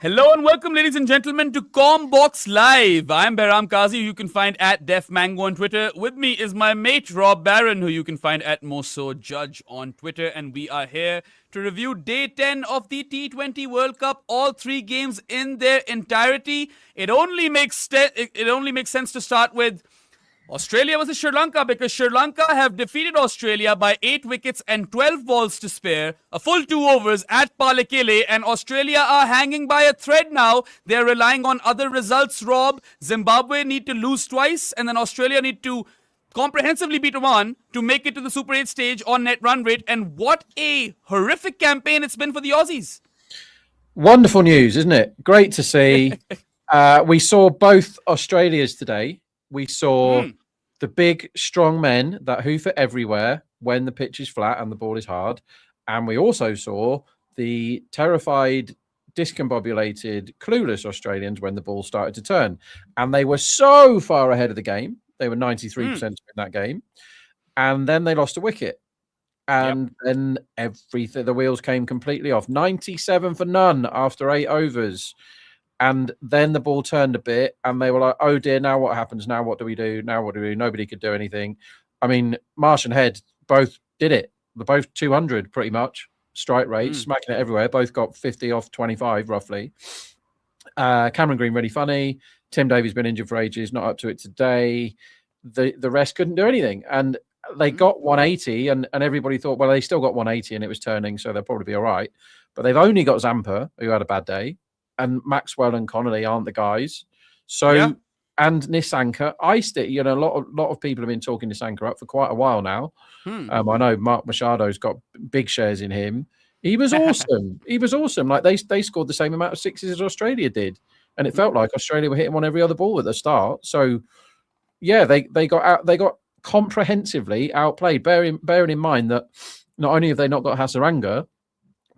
Hello and welcome, ladies and gentlemen, to Commbox Live. I'm Behram Kazi, who you can find at Def Mango on Twitter. With me is my mate Rob Barron, who you can find at Moso Judge on Twitter. And we are here to review Day 10 of the T20 World Cup, all three games in their entirety. It only makes sense to start with Australia versus Sri Lanka, because Sri Lanka have defeated Australia by 8 wickets and 12 balls to spare, a full 2 overs at Palekele, and Australia are hanging by a thread now. They're relying on other results, Rob. Zimbabwe need to lose twice, and then Australia need to comprehensively beat Oman to make it to the Super 8 stage on net run rate. And what a horrific campaign it's been for the Aussies. Wonderful news, isn't it? Great to see. We saw both Australias today. We saw the big, strong men that hoof it everywhere when the pitch is flat and the ball is hard. And we also saw the terrified, discombobulated, clueless Australians when the ball started to turn. And they were so far ahead of the game. They were 93% in that game. And then they lost a wicket. And then the wheels came completely off. 97 for none after 8 overs. And then the ball turned a bit and they were like, oh dear, now what happens? Now what do we do? Now what do we do? Nobody could do anything. I mean, Marsh and Head both did it. They're both 200 pretty much, strike rate, smacking it everywhere. Both got 50 off 25 roughly. Cameron Green, really funny. Tim Davies been injured for ages, not up to it today. The rest couldn't do anything. And they got 180 and everybody thought, well, they still got 180 and it was turning, so they'll probably be all right. But they've only got Zampa, who had a bad day. And Maxwell and Connolly aren't the guys. So, and Nissanka iced it. You know, a lot of people have been talking Nissanka up for quite a while now. I know Mark Machado's got big shares in him. He was awesome. He was awesome. Like they scored the same amount of sixes as Australia did. And it felt like Australia were hitting on every other ball at the start. So, yeah, they got comprehensively outplayed. Bearing in mind that not only have they not got Hasaranga,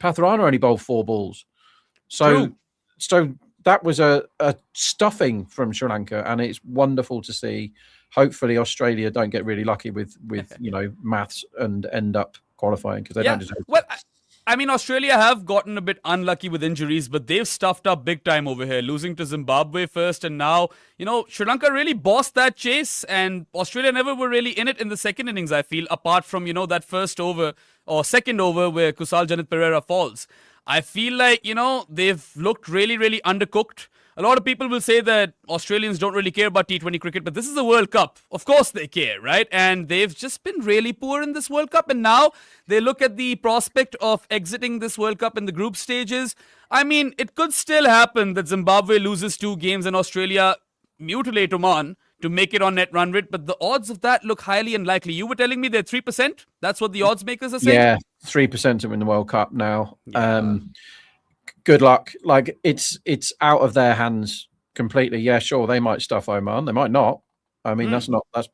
Patharana only bowled 4 balls. So that was a stuffing from Sri Lanka, and it's wonderful to see. Hopefully, Australia don't get really lucky with maths and end up qualifying, because they don't deserve. Well, I mean, Australia have gotten a bit unlucky with injuries, but they've stuffed up big time over here, losing to Zimbabwe first, and now Sri Lanka really bossed that chase, and Australia never were really in it in the second innings. I feel, apart from that first over or second over where Kusal Janit Pereira falls. I feel like, they've looked really, really undercooked. A lot of people will say that Australians don't really care about T20 cricket, but this is a World Cup. Of course they care, right? And they've just been really poor in this World Cup. And now they look at the prospect of exiting this World Cup in the group stages. I mean, it could still happen that Zimbabwe loses 2 games and Australia mutilate Oman to make it on net run rate, but the odds of that look highly unlikely. You were telling me they're 3%? That's what the odds makers are saying? Yeah, 3% to win the World Cup now. Good luck. Like, it's out of their hands completely. Yeah, sure, they might stuff Oman. They might not. I mean, that's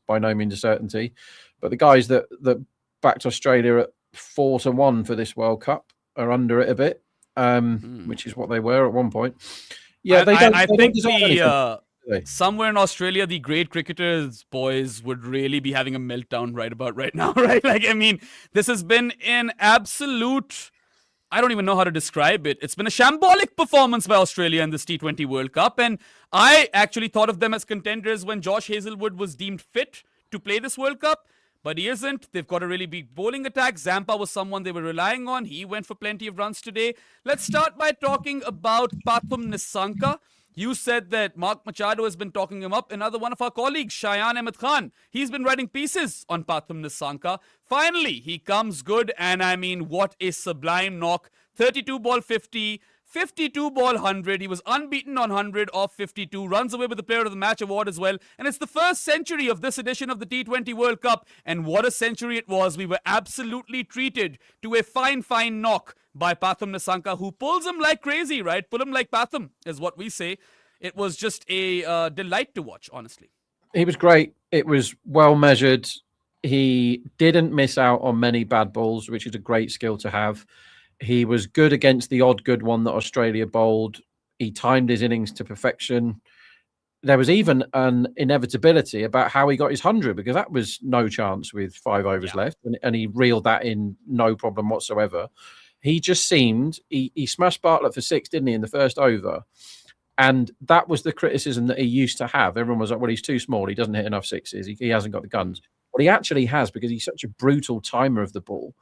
by no means a certainty. But the guys that backed Australia at 4-1 for this World Cup are under it a bit, which is what they were at one point. Yeah, I think somewhere in Australia, the great cricketers, boys, would really be having a meltdown right now, right? Like, I mean, this has been an absolute, I don't even know how to describe it. It's been a shambolic performance by Australia in this T20 World Cup. And I actually thought of them as contenders when Josh Hazlewood was deemed fit to play this World Cup. But he isn't. They've got a really big bowling attack. Zampa was someone they were relying on. He went for plenty of runs today. Let's start by talking about Pathum Nissanka. You said that Mark Machado has been talking him up. Another one of our colleagues, Shayan Ahmed Khan, he's been writing pieces on Pathum Nissanka. Finally, he comes good, and I mean, what a sublime knock. 32 ball 50, 52 ball 100. He was unbeaten on 100 off 52. Runs away with the Player of the Match award as well. And it's the first century of this edition of the T20 World Cup. And what a century it was. We were absolutely treated to a fine knock by Pathum Nissanka, who pulls him like crazy, right? Pull him like Pathum is what we say. It was just a delight to watch, honestly. He was great. It was well measured. He didn't miss out on many bad balls, which is a great skill to have. He was good against the odd good one that Australia bowled. He timed his innings to perfection. There was even an inevitability about how he got his 100, because that was no chance with 5 overs left. And he reeled that in no problem whatsoever. he just seemed he smashed Bartlett for 6, didn't he, in the first over? And that was the criticism that he used to have. Everyone was like, well, he's too small. He doesn't hit enough sixes. He hasn't got the guns. What he actually has, because he's such a brutal timer of the ball,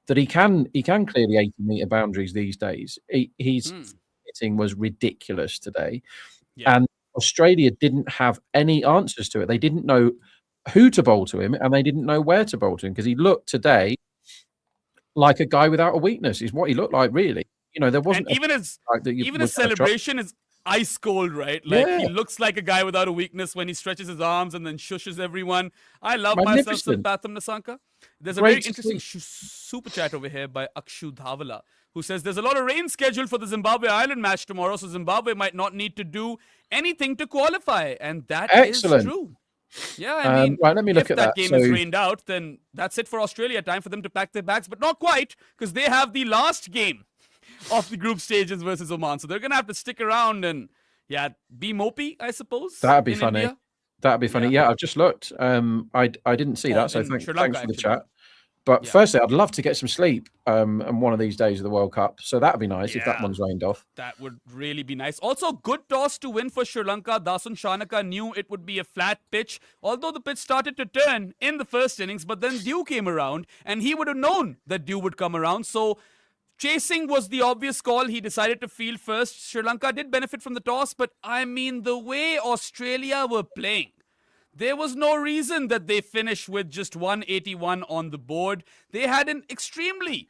that he can clear the 80-meter boundaries these days. His hitting was ridiculous today. Yeah. And Australia didn't have any answers to it. They didn't know who to bowl to him, and they didn't know where to bowl to him, because he looked today like a guy without a weakness, is what he looked like, really. You know, there wasn't... And even his celebration is ice cold, right? Like, he looks like a guy without a weakness when he stretches his arms and then shushes everyone. I love myself some Patham Nasanka. There's a very interesting super chat over here by Akshu Dhavala, who says there's a lot of rain scheduled for the Zimbabwe-Ireland match tomorrow, so Zimbabwe might not need to do anything to qualify, and that is true. Yeah, I mean, right, let me look if at that game is rained out, then that's it for Australia. Time for them to pack their bags, but not quite, because they have the last game of the group stages versus Oman. So they're going to have to stick around and, be mopey, I suppose. That'd be funny. India. That'd be funny. Yeah, I've just looked. I didn't see that, so thanks for the chat. But firstly, I'd love to get some sleep on one of these days of the World Cup. So that'd be nice if that one's rained off. That would really be nice. Also, good toss to win for Sri Lanka. Dasun Shanaka knew it would be a flat pitch, although the pitch started to turn in the first innings. But then Dew came around, and he would have known that Dew would come around. So chasing was the obvious call. He decided to field first. Sri Lanka did benefit from the toss, but I mean, the way Australia were playing, there was no reason that they finished with just 181 on the board. They had an extremely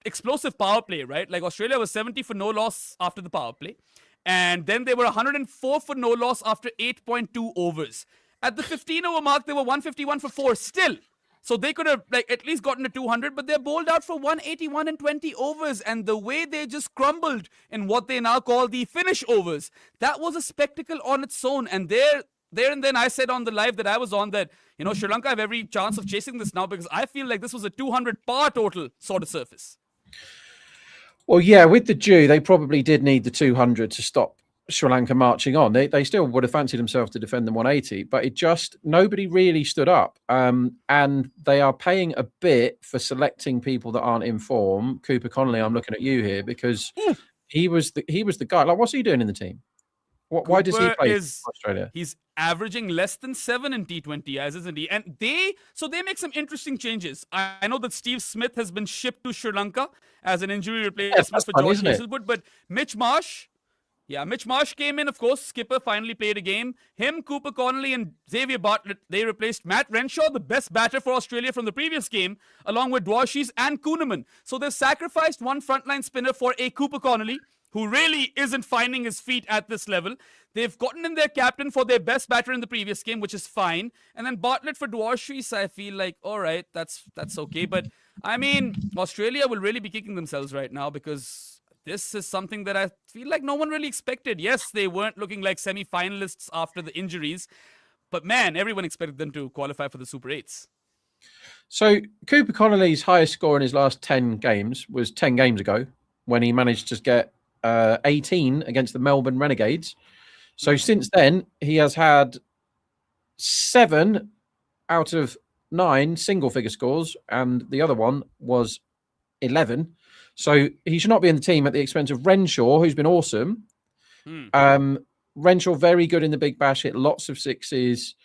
explosive power play, right? Like, Australia was 70 for no loss after the power play. And then they were 104 for no loss after 8.2 overs. At the 15-over mark, they were 151 for 4 still. So they could have at least gotten to 200, but they're bowled out for 181 in 20 overs. And the way they just crumbled in what they now call the finish overs, that was a spectacle on its own. And there and then I said on the live that I was on that, Sri Lanka have every chance of chasing this now, because I feel like this was a 200 par total sort of surface. Well, yeah, with the Dew, they probably did need the 200 to stop Sri Lanka marching on. They still would have fancied themselves to defend the 180, but nobody really stood up. And they are paying a bit for selecting people that aren't in form. Cooper Connolly, I'm looking at you here, because he was the guy. Like, what's he doing in the team? Why does he play for Australia? He's averaging less than 7 in T20, isn't he? And they make some interesting changes. I know that Steve Smith has been shipped to Sri Lanka as an injury replacement for George Hazelwood, but Mitch Marsh came in, of course. Skipper finally played a game. Him, Cooper Connolly, and Xavier Bartlett, they replaced Matt Renshaw, the best batter for Australia from the previous game, along with Dwarshuis and Kuhnemann. So they've sacrificed one frontline spinner for a Cooper Connolly, who really isn't finding his feet at this level. They've gotten in their captain for their best batter in the previous game, which is fine. And then Bartlett for Dwarshuis, I feel like, all right, that's okay. But, I mean, Australia will really be kicking themselves right now, because this is something that I feel like no one really expected. Yes, they weren't looking like semi-finalists after the injuries, but, man, everyone expected them to qualify for the Super 8s. So Cooper Connolly's highest score in his last 10 games was 10 games ago, when he managed to get 18 against the Melbourne Renegades. So since then, he has had 7 out of 9 single-figure scores, and the other one was 11. So he should not be in the team at the expense of Renshaw, who's been awesome. Renshaw, very good in the Big Bash, hit lots of sixes,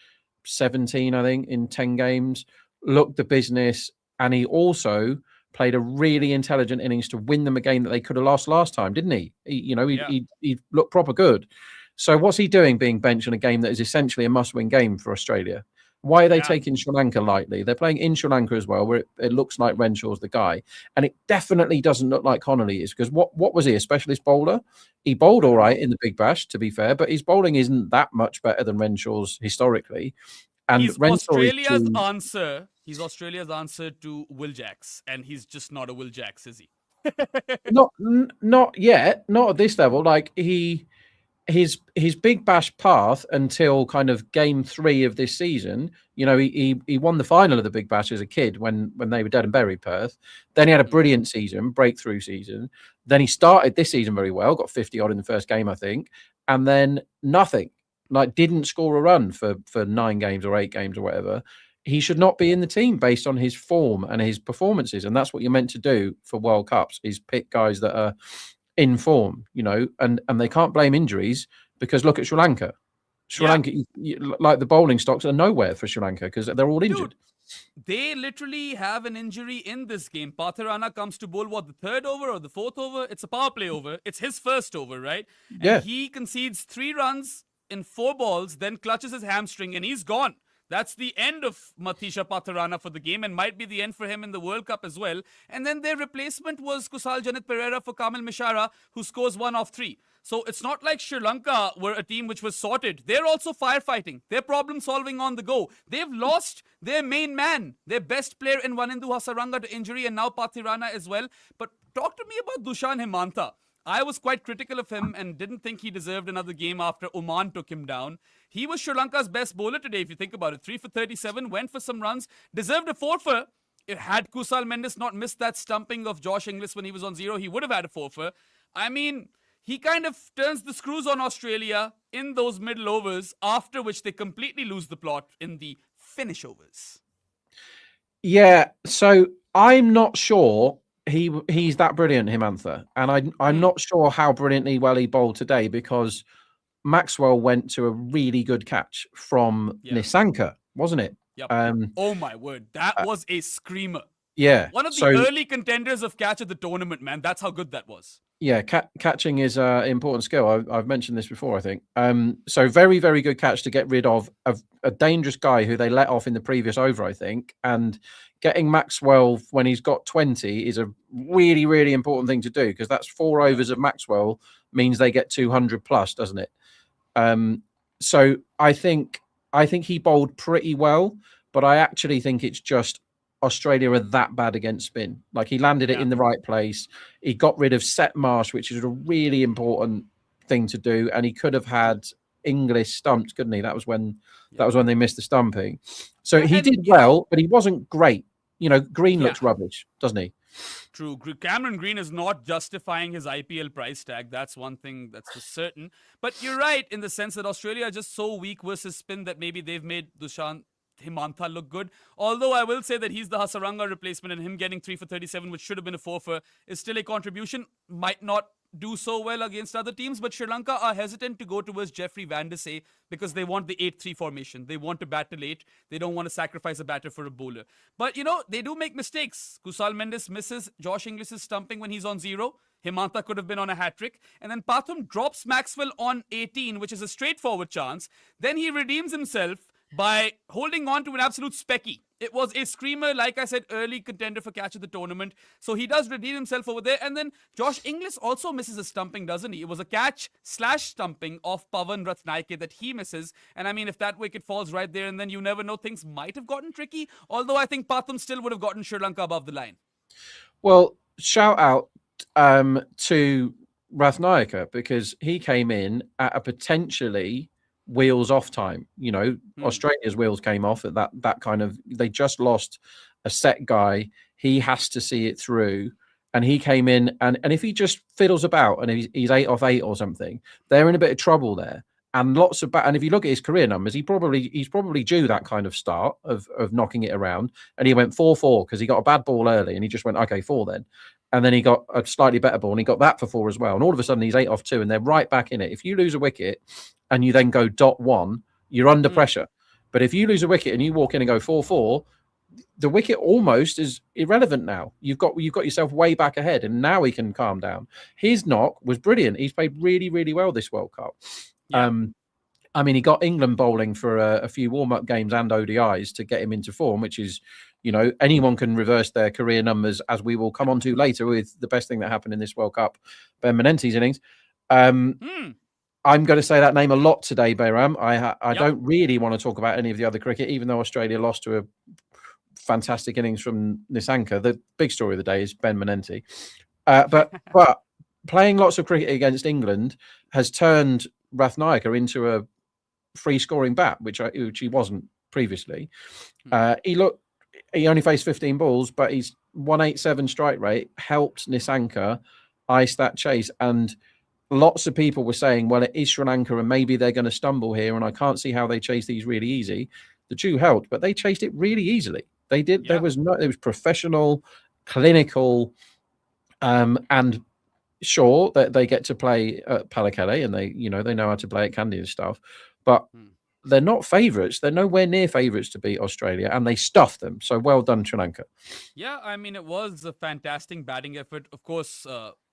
17, I think, in 10 games, looked the business, and he also played a really intelligent innings to win them a game that they could have lost last time, didn't he? He looked proper good. So what's he doing being benched in a game that is essentially a must-win game for Australia? Why are they taking Sri Lanka lightly? They're playing in Sri Lanka as well, where it looks like Renshaw's the guy. And it definitely doesn't look like Connolly is, because what was he, a specialist bowler? He bowled all right in the Big Bash, to be fair, but his bowling isn't that much better than Renshaw's historically. And he's Australia's answer. He's Australia's answer to Will Jacks, and he's just not a Will Jacks, is he? Not yet, not at this level. Like his Big Bash path until kind of game 3 of this season. He won the final of the Big Bash as a kid when they were dead and buried Perth. Then he had a brilliant season, breakthrough season. Then he started this season very well, got 50 odd in the first game, I think, and then nothing. Like, didn't score a run for 9 games or 8 games or whatever. he should not be in the team based on his form and his performances. And that's what you're meant to do for World Cups, is pick guys that are in form, and they can't blame injuries, because look at Sri Lanka. Sri Lanka, like the bowling stocks are nowhere for Sri Lanka because they're all injured. They literally have an injury in this game. Pathirana comes to bowl, the third over or the fourth over? It's a power play over. It's his first over, right? And he concedes 3 runs in 4 balls, then clutches his hamstring, and he's gone. That's the end of Matisha Pathirana for the game, and might be the end for him in the World Cup as well. And then their replacement was Kusal Janit Pereira for Kamil Mishara, who scores 1 off 3. So it's not like Sri Lanka were a team which was sorted. They're also firefighting. They're problem solving on the go. They've lost their main man, their best player in Wanindu Hasaranga to injury, and now Pathirana as well. But talk to me about Dushan Himanta. I was quite critical of him and didn't think he deserved another game after Oman took him down. He was Sri Lanka's best bowler today, if you think about it. 3 for 37, went for some runs, deserved a 4 for. Had Kusal Mendes not missed that stumping of Josh Inglis when he was on 0, he would have had a 4 for. I mean, he kind of turns the screws on Australia in those middle overs, after which they completely lose the plot in the finish overs. Yeah, so I'm not sure he's that brilliant, Himantha, and I'm not sure how brilliantly well he bowled today, because Maxwell went to a really good catch from Nissanka, wasn't it? Yep. Oh my word, that was a screamer. Yeah, one of the early contenders of catch at the tournament, man. That's how good that was. Yeah, catching is an important skill. I've mentioned this before, I think. So very, very good catch to get rid of a dangerous guy who they let off in the previous over, I think. And getting Maxwell when he's got 20 is a really, really important thing to do, because that's 4 overs of Maxwell means they get 200 plus, doesn't it? So I think he bowled pretty well, but I actually think it's just Australia are that bad against spin. Like, he landed it in the right place. He got rid of Set Marsh, which is a really important thing to do, and he could have had Inglis stumped, couldn't he? That was when they missed the stumping. So he did well, but he wasn't great. Green looks rubbish, doesn't he? True. Cameron Green is not justifying his IPL price tag. That's one thing that's for certain. But you're right in the sense that Australia are just so weak versus spin that maybe they've made Dushan Himantha look good. Although I will say that he's the Hasaranga replacement, and him getting 3 for 37, which should have been a 4 for, is still a contribution. Might not do so well against other teams, but Sri Lanka are hesitant to go towards Jeffrey Van der Say because they want the 8-3 formation. They want to bat late. They don't want to sacrifice a batter for a bowler. But, they do make mistakes. Kusal Mendes misses Josh Inglis's stumping when he's on 0. Himantha could have been on a hat-trick. And then Pathum drops Maxwell on 18, which is a straightforward chance. Then he redeems himself by holding on to an absolute specky. It was a screamer, like I said, early contender for catch of the tournament. So he does redeem himself over there. And then Josh Inglis also misses a stumping, doesn't he? It was a catch/stumping of Pavan Ratnaike that he misses. And I mean, if that wicket falls right there, and then you never know, things might have gotten tricky. Although I think Pathum still would have gotten Sri Lanka above the line. Well, shout out to Ratnaike, because he came in at a potentially wheels off time. Australia's wheels came off at that kind of, they just lost a set guy. He has to see it through, and he came in, and if he just fiddles about and he's 8 off 8 or something, they're in a bit of trouble there. And and if you look at his career numbers, he's probably due that kind of start of knocking it around. And he went 4-4 because he got a bad ball early, and he just went, okay, 4 then. And then he got a slightly better ball, and he got that for 4 as well. And all of a sudden, he's 8 off 2, and they're right back in it. If you lose a wicket and you then go .1, you're under pressure. But if you lose a wicket and you walk in and go 4-4, the wicket almost is irrelevant now. You've got yourself way back ahead, and now he can calm down. His knock was brilliant. He's played really, really well this World Cup. Yeah. I mean, he got England bowling for a few warm-up games and ODIs to get him into form, which is, anyone can reverse their career numbers, as we will come on to later with the best thing that happened in this World Cup, Ben Menente's innings. I'm going to say that name a lot today, Bayram. I don't really want to talk about any of the other cricket, even though Australia lost to a fantastic innings from Nissanka. The big story of the day is Ben Menente. But playing lots of cricket against England has turned Ratnaike into a free scoring bat, which he wasn't previously. He only faced 15 balls, but he's 187 strike rate, helped Nissanka ice that chase. And lots of people were saying, well, it is Sri Lanka and maybe they're going to stumble here, and I can't see how they chase these really easy. the dew held, but they chased it really easily. They did. Yeah. It was professional, clinical, and sure that they get to play at Pallekele and they know how to play at Kandy and stuff, but they're not favourites. They're nowhere near favourites to beat Australia, and they stuffed them. So well done, Sri Lanka. Yeah, I mean, it was a fantastic batting effort. Of course,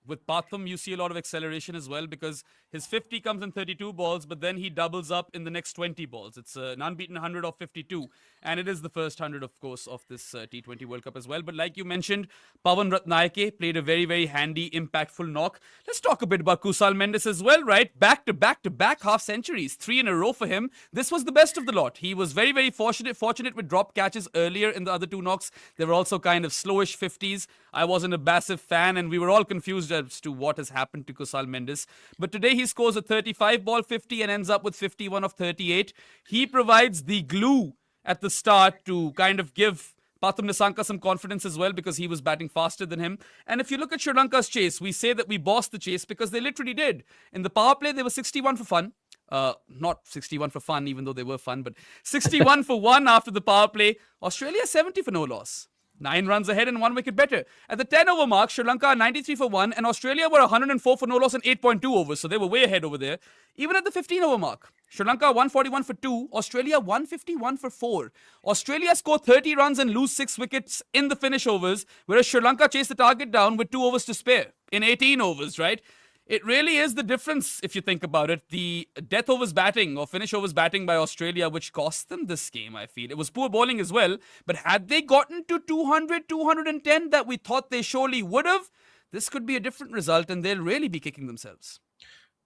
with Pathum, you see a lot of acceleration as well because his 50 comes in 32 balls, but then he doubles up in the next 20 balls. It's an unbeaten 100 of 52, and it is the first 100, of course, of this T20 World Cup as well. But like you mentioned, Pawan Ratnayake played a very, very handy, impactful knock. Let's talk a bit about Kusal Mendes as well, right? Back to back to back half centuries, 3 in a row for him. This was the best of the lot. He was very, very fortunate with drop catches earlier in the other 2 knocks. They were also kind of slowish 50s. I wasn't a massive fan, and we were all confused as to what has happened to Kusal Mendes. But today he scores a 35 ball 50 and ends up with 51 of 38. He provides the glue at the start to kind of give Pathum Nissanka some confidence as well because he was batting faster than him. And if you look at Sri Lanka's chase, we say that we bossed the chase because they literally did. In the power play, they were 61 for fun. Not 61 for fun, even though they were fun, but 61 for 1 after the power play. Australia 70 for no loss. 9 runs ahead and 1 wicket better. At the 10 over mark, Sri Lanka 93 for 1 and Australia were 104 for no loss and 8.2 overs. So they were way ahead over there. Even at the 15 over mark, Sri Lanka 141 for 2, Australia 151 for 4. Australia scored 30 runs and lose 6 wickets in the finish overs, whereas Sri Lanka chased the target down with 2 overs to spare in 18 overs, right? It really is the difference if you think about it. The death overs batting or finish overs batting by Australia, which cost them this game, I feel. It was poor bowling as well. But had they gotten to 200, 210 that we thought they surely would have, this could be a different result and they'll really be kicking themselves.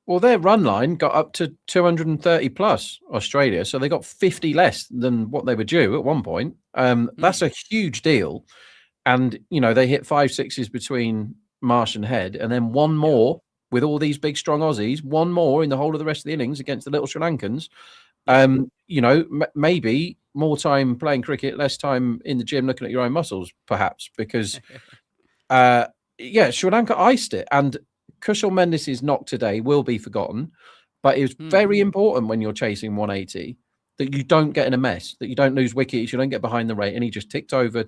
Well, their run line got up to 230 plus Australia. So they got 50 less than what they were due at one point. That's a huge deal. And, they hit 5 sixes between Marsh and Head and then one more. With all these big, strong Aussies, one more in the whole of the rest of the innings against the little Sri Lankans. Maybe more time playing cricket, less time in the gym looking at your own muscles, perhaps, because, Sri Lanka iced it. And Kusal Mendes' knock today will be forgotten, but it was very important when you're chasing 180 that you don't get in a mess, that you don't lose wickets, you don't get behind the rate. And he just ticked over.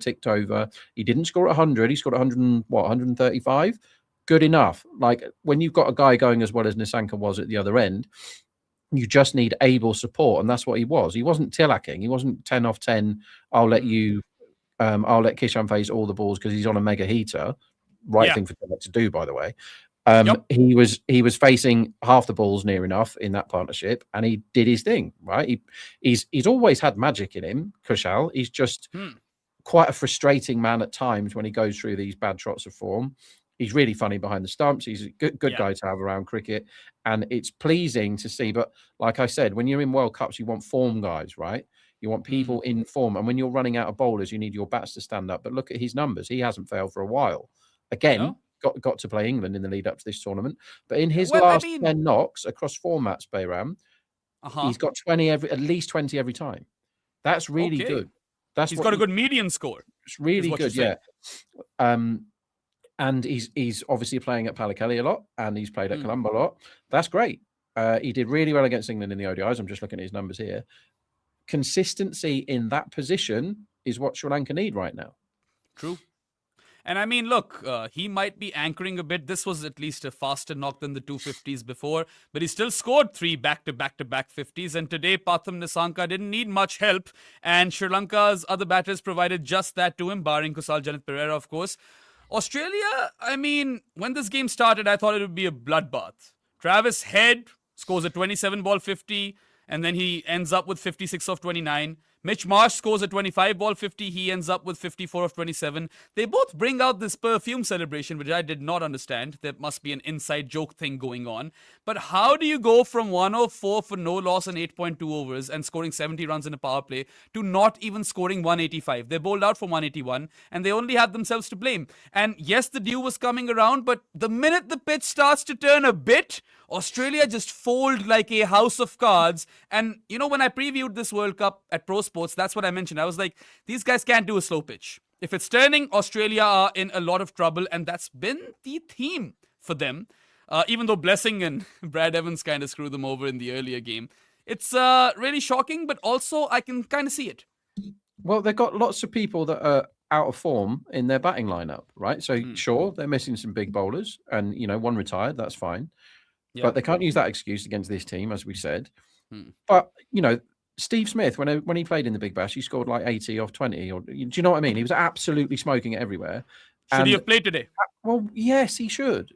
He didn't score 100. He scored 135. Good enough. Like when you've got a guy going as well as Nissanka was at the other end, you just need able support, and that's what he was. He wasn't tillacking. He wasn't 10 off 10. I'll let Kishan face all the balls because he's on a mega heater. Right thing for Tillak to do, by the way. He was facing half the balls near enough in that partnership, and he did his thing. Right. He's always had magic in him, Kushal. He's just quite a frustrating man at times when he goes through these bad trots of form. He's really funny behind the stumps. He's a good guy to have around cricket. And it's pleasing to see. But like I said, when you're in World Cups, you want form guys, right? You want people in form. And when you're running out of bowlers, you need your bats to stand up. But look at his numbers. He hasn't failed for a while. Again, got to play England in the lead up to this tournament. But in his last 10 knocks across formats, Bayram, he's got at least 20 every time. That's really good. He's got a good median score. It's really good, yeah. And he's obviously playing at Pallekele a lot, and he's played at Colombo a lot. That's great. He did really well against England in the ODIs. I'm just looking at his numbers here. Consistency in that position is what Sri Lanka need right now. True. And I mean, look, he might be anchoring a bit. This was at least a faster knock than the 250s before, but he still scored 3 back-to-back-to-back 50s. And today, Pathum Nissanka didn't need much help, and Sri Lanka's other batters provided just that to him, barring Kusal Janith Pereira, of course. Australia, I mean, when this game started, I thought it would be a bloodbath. Travis Head scores a 27 ball 50, and then he ends up with 56 of 29. Mitch Marsh scores a 25 ball 50. He ends up with 54 of 27. They both bring out this perfume celebration, which I did not understand. There must be an inside joke thing going on. But how do you go from 104 for no loss and 8.2 overs and scoring 70 runs in a power play to not even scoring 185? They bowled out for 181 and they only had themselves to blame. And yes, the dew was coming around, but the minute the pitch starts to turn a bit, Australia just fold like a house of cards. And, when I previewed this World Cup at Pro Sports, that's what I mentioned. I was like, these guys can't do a slow pitch. If it's turning, Australia are in a lot of trouble. And that's been the theme for them. Even though Blessing and Brad Evans kind of screwed them over in the earlier game. It's really shocking, but also I can kind of see it. Well, they've got lots of people that are out of form in their batting lineup, right? So sure, they're missing some big bowlers, and one retired. That's fine, but they can't use that excuse against this team, as we said. But Steve Smith, when he played in the Big Bash, he scored like 80 off 20. Or do you know what I mean? He was absolutely smoking it everywhere. Should he have played today? Well, yes, he should.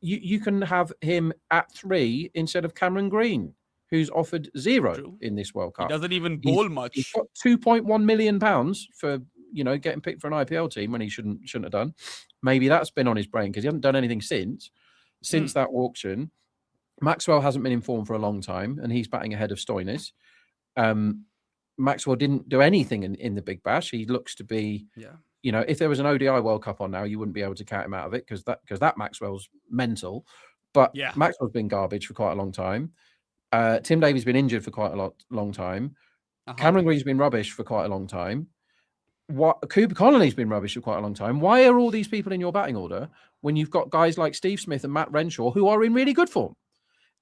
You can have him at 3 instead of Cameron Green, who's offered 0 in this World Cup. He doesn't even bowl much. He's got £2.1 million for getting picked for an IPL team when he shouldn't have done. Maybe that's been on his brain because he hasn't done anything since that auction. Maxwell hasn't been in form for a long time, and he's batting ahead of Stoinis. Maxwell didn't do anything in the Big Bash. He looks to be, if there was an ODI World Cup on now, you wouldn't be able to count him out of it because that Maxwell's mental. But Maxwell's been garbage for quite a long time. Tim Davies been injured for quite a long time. Cameron Green's been rubbish for quite a long time. Cooper Connolly's been rubbish for quite a long time. Why are all these people in your batting order when you've got guys like Steve Smith and Matt Renshaw who are in really good form?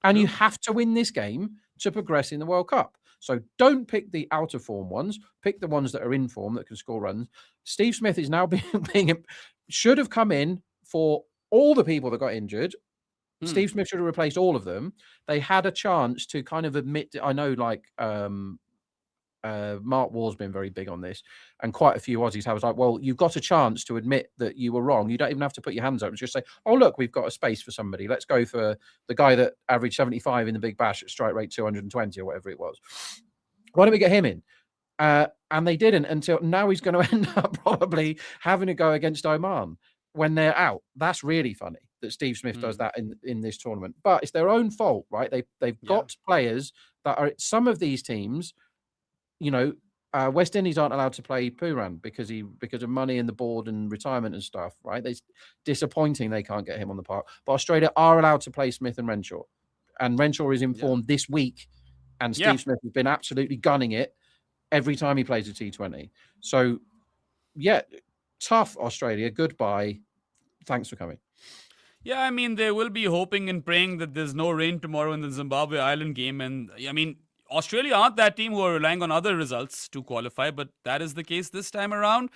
And you have to win this game to progress in the World Cup. So don't pick the out of form ones. Pick the ones that are in form that can score runs. Steve Smith is now should have come in for all the people that got injured. Steve Smith should have replaced all of them. They had a chance to kind of admit. I know, Mark Waugh's been very big on this, and quite a few Aussies have. Like, well, you've got a chance to admit that you were wrong. You don't even have to put your hands up and just say, "Oh, look, we've got a space for somebody. Let's go for the guy that averaged 75 in the Big Bash at strike rate 220 or whatever it was. Why don't we get him in?" And they didn't until now. He's going to end up probably having to go against Oman when they're out. That's really funny that Steve Smith does that in this tournament. But it's their own fault, right? They've got players that are some of these teams. West Indies aren't allowed to play Pooran because of money and the board and retirement and stuff, right? It's disappointing they can't get him on the park. But Australia are allowed to play Smith and Renshaw. And Renshaw is informed this week. And Steve Smith has been absolutely gunning it every time he plays a T20. So, tough Australia. Goodbye. Thanks for coming. Yeah, I mean, they will be hoping and praying that there's no rain tomorrow in the Zimbabwe Island game. And, I mean, Australia aren't that team who are relying on other results to qualify, but that is the case this time around.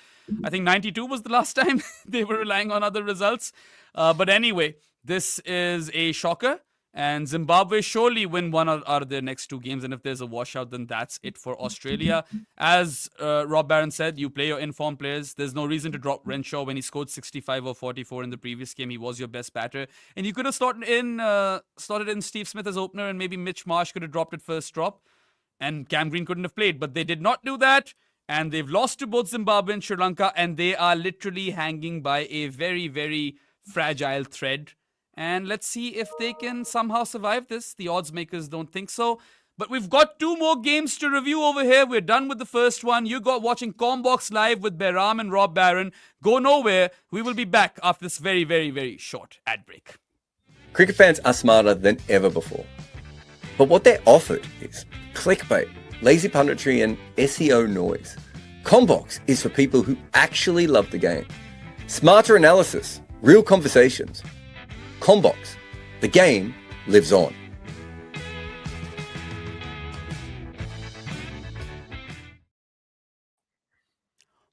I think 92 was the last time they were relying on other results. But anyway, this is a shocker. And Zimbabwe surely win one out of their next 2 games. And if there's a washout, then that's it for Australia. As Rob Barron said, you play your informed players. There's no reason to drop Renshaw when he scored 65 or 44 in the previous game. He was your best batter. And you could have slotted in Steve Smith as opener, and maybe Mitch Marsh could have dropped it first drop. And Cam Green couldn't have played. But they did not do that. And they've lost to both Zimbabwe and Sri Lanka. And they are literally hanging by a very, very fragile thread. And let's see if they can somehow survive this. The odds makers don't think so. But we've got 2 more games to review over here. We're done with the first one. You got watching Commbox live with Behram and Rob Barron. Go nowhere. We will be back after this very, very, very short ad break. Cricket fans are smarter than ever before. But what they're offered is clickbait, lazy punditry, and SEO noise. Commbox is for people who actually love the game. Smarter analysis, real conversations. Commbox, the game lives on.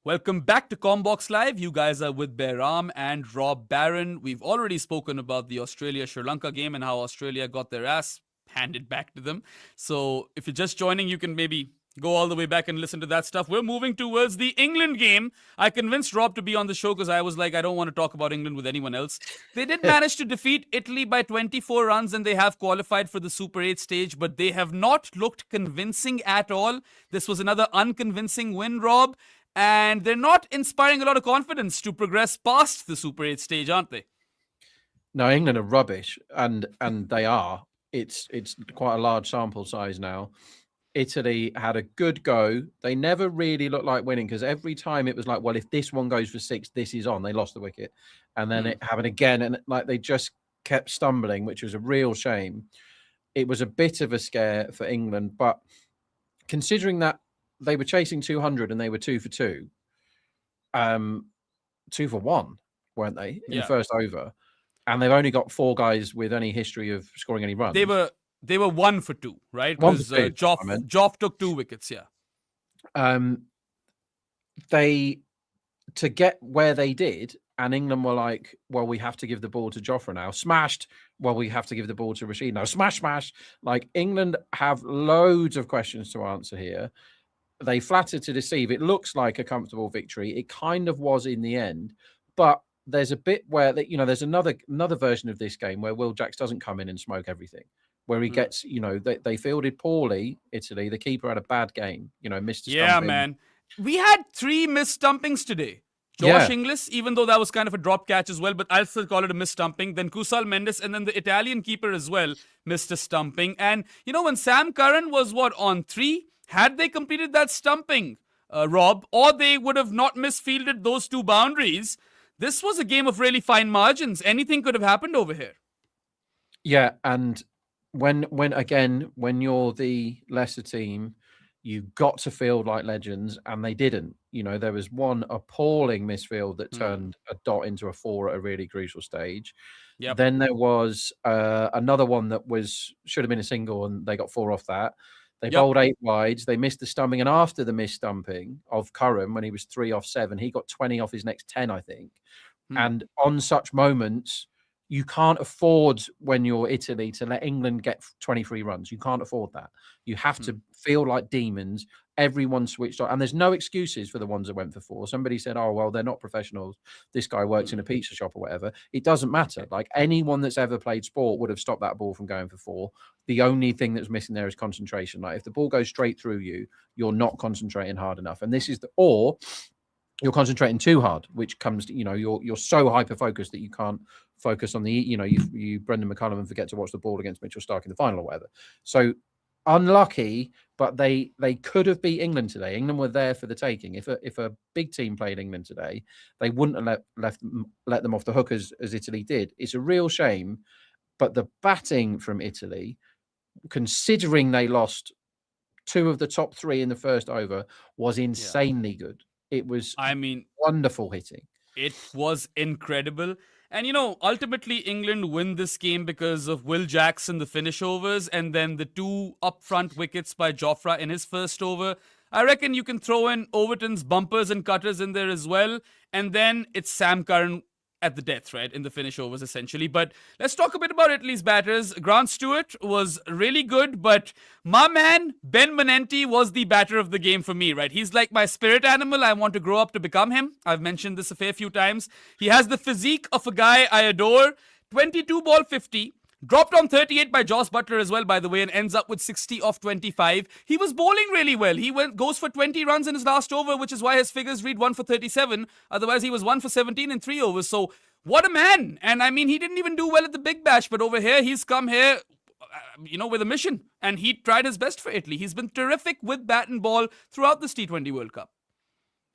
Welcome back to Commbox Live. You guys are with Behram and Rob Barron. We've already spoken about the Australia-Sri Lanka game and how Australia got their ass handed back to them. So if you're just joining, you can maybe go all the way back and listen to that stuff. We're moving towards the England game. I convinced Rob to be on the show because I was like, I don't want to talk about England with anyone else. They did manage to defeat Italy by 24 runs and they have qualified for the Super 8 stage, but they have not looked convincing at all. This was another unconvincing win, Rob, and they're not inspiring a lot of confidence to progress past the Super 8 stage, aren't they? No, England are rubbish, and they are. It's quite a large sample size now. Italy had a good go. They never really looked like winning because every time it was like, well, if this one goes for 6, this is on. They lost the wicket. And then it happened again. And they just kept stumbling, which was a real shame. It was a bit of a scare for England. But considering that they were chasing 200 and they were 2 for 2, 2 for 1, weren't they, in the first over? And they've only got 4 guys with any history of scoring any runs. They were They were 1 for 2, right? 1 for Because 2. Joff took 2 wickets, They, to get where they did, and England were like, well, we have to give the ball to Jofra now. Smashed. Well, we have to give the ball to Rashid now. Smash. Like, England have loads of questions to answer here. They flattered to deceive. It looks like a comfortable victory. It kind of was in the end, but there's a bit where that, you know, there's another version of this game where Will Jacks doesn't come in and smoke everything, where he gets, you know, they fielded poorly. Italy, the keeper had a bad game, you know, missed a stumping. man. We had 3 missed stumpings today. Josh Inglis, even though that was kind of a drop catch as well, but I'll still call it a missed stumping. Then Kusal Mendes, and then the Italian keeper as well missed a stumping. And, you know, when Sam Curran was, on 3, had they completed that stumping, Rob, or they would have not misfielded those 2 boundaries, this was a game of really fine margins. Anything could have happened over here. Yeah, and when you're the lesser team, you've got to field like legends, and they didn't. You know, there was one appalling misfield that turned a dot into a 4 at a really crucial stage. Yep. Then there was another one that should have been a single, and they got 4 off that. They bowled 8 wides. They missed the stumping, and after the missed stumping of Curran, when he was 3 off 7, he got 20 off his next 10, I think. And on such moments, you can't afford, when you're Italy, to let England get 23 runs. You can't afford that. You have to feel like demons. Everyone switched on. And there's no excuses for the ones that went for 4. Somebody said, oh, well, they're not professionals. This guy works in a pizza shop or whatever. It doesn't matter. Like, anyone that's ever played sport would have stopped that ball from going for 4. The only thing that's missing there is concentration. Like, if the ball goes straight through you, you're not concentrating hard enough. And this is or you're concentrating too hard, which comes to, you know, you're so hyper-focused that you can't focus on the, you know, you Brendan McCullum and forget to watch the ball against Mitchell Starc in the final or whatever. So unlucky, but they could have beat England today. England were there for the taking. If a big team played England today, they wouldn't have let them off the hook as Italy did. It's a real shame, but the batting from Italy, considering they lost 2 of the top 3 in the first over, was insanely good. It was, wonderful hitting. It was incredible. And, you know, ultimately England win this game because of Will Jackson, the finish overs, and then the 2 upfront wickets by Jofra in his first over. I reckon you can throw in Overton's bumpers and cutters in there as well. And then it's Sam Curran at the death, right, in the finish overs, essentially. But let's talk a bit about Italy's batters. Grant Stewart was really good, but my man, Ben Menenti, was the batter of the game for me, right? He's like my spirit animal. I want to grow up to become him. I've mentioned this a fair few times. He has the physique of a guy I adore. 22 ball 50. Dropped on 38 by Joss Butler as well, by the way, and ends up with 60 off 25. He was bowling really well. He goes for 20 runs in his last over, which is why his figures read 1 for 37. Otherwise, he was 1 for 17 in 3 overs. So, what a man. And I mean, he didn't even do well at the Big Bash, but over here, he's come here, you know, with a mission. And he tried his best for Italy. He's been terrific with bat and ball throughout this T20 World Cup.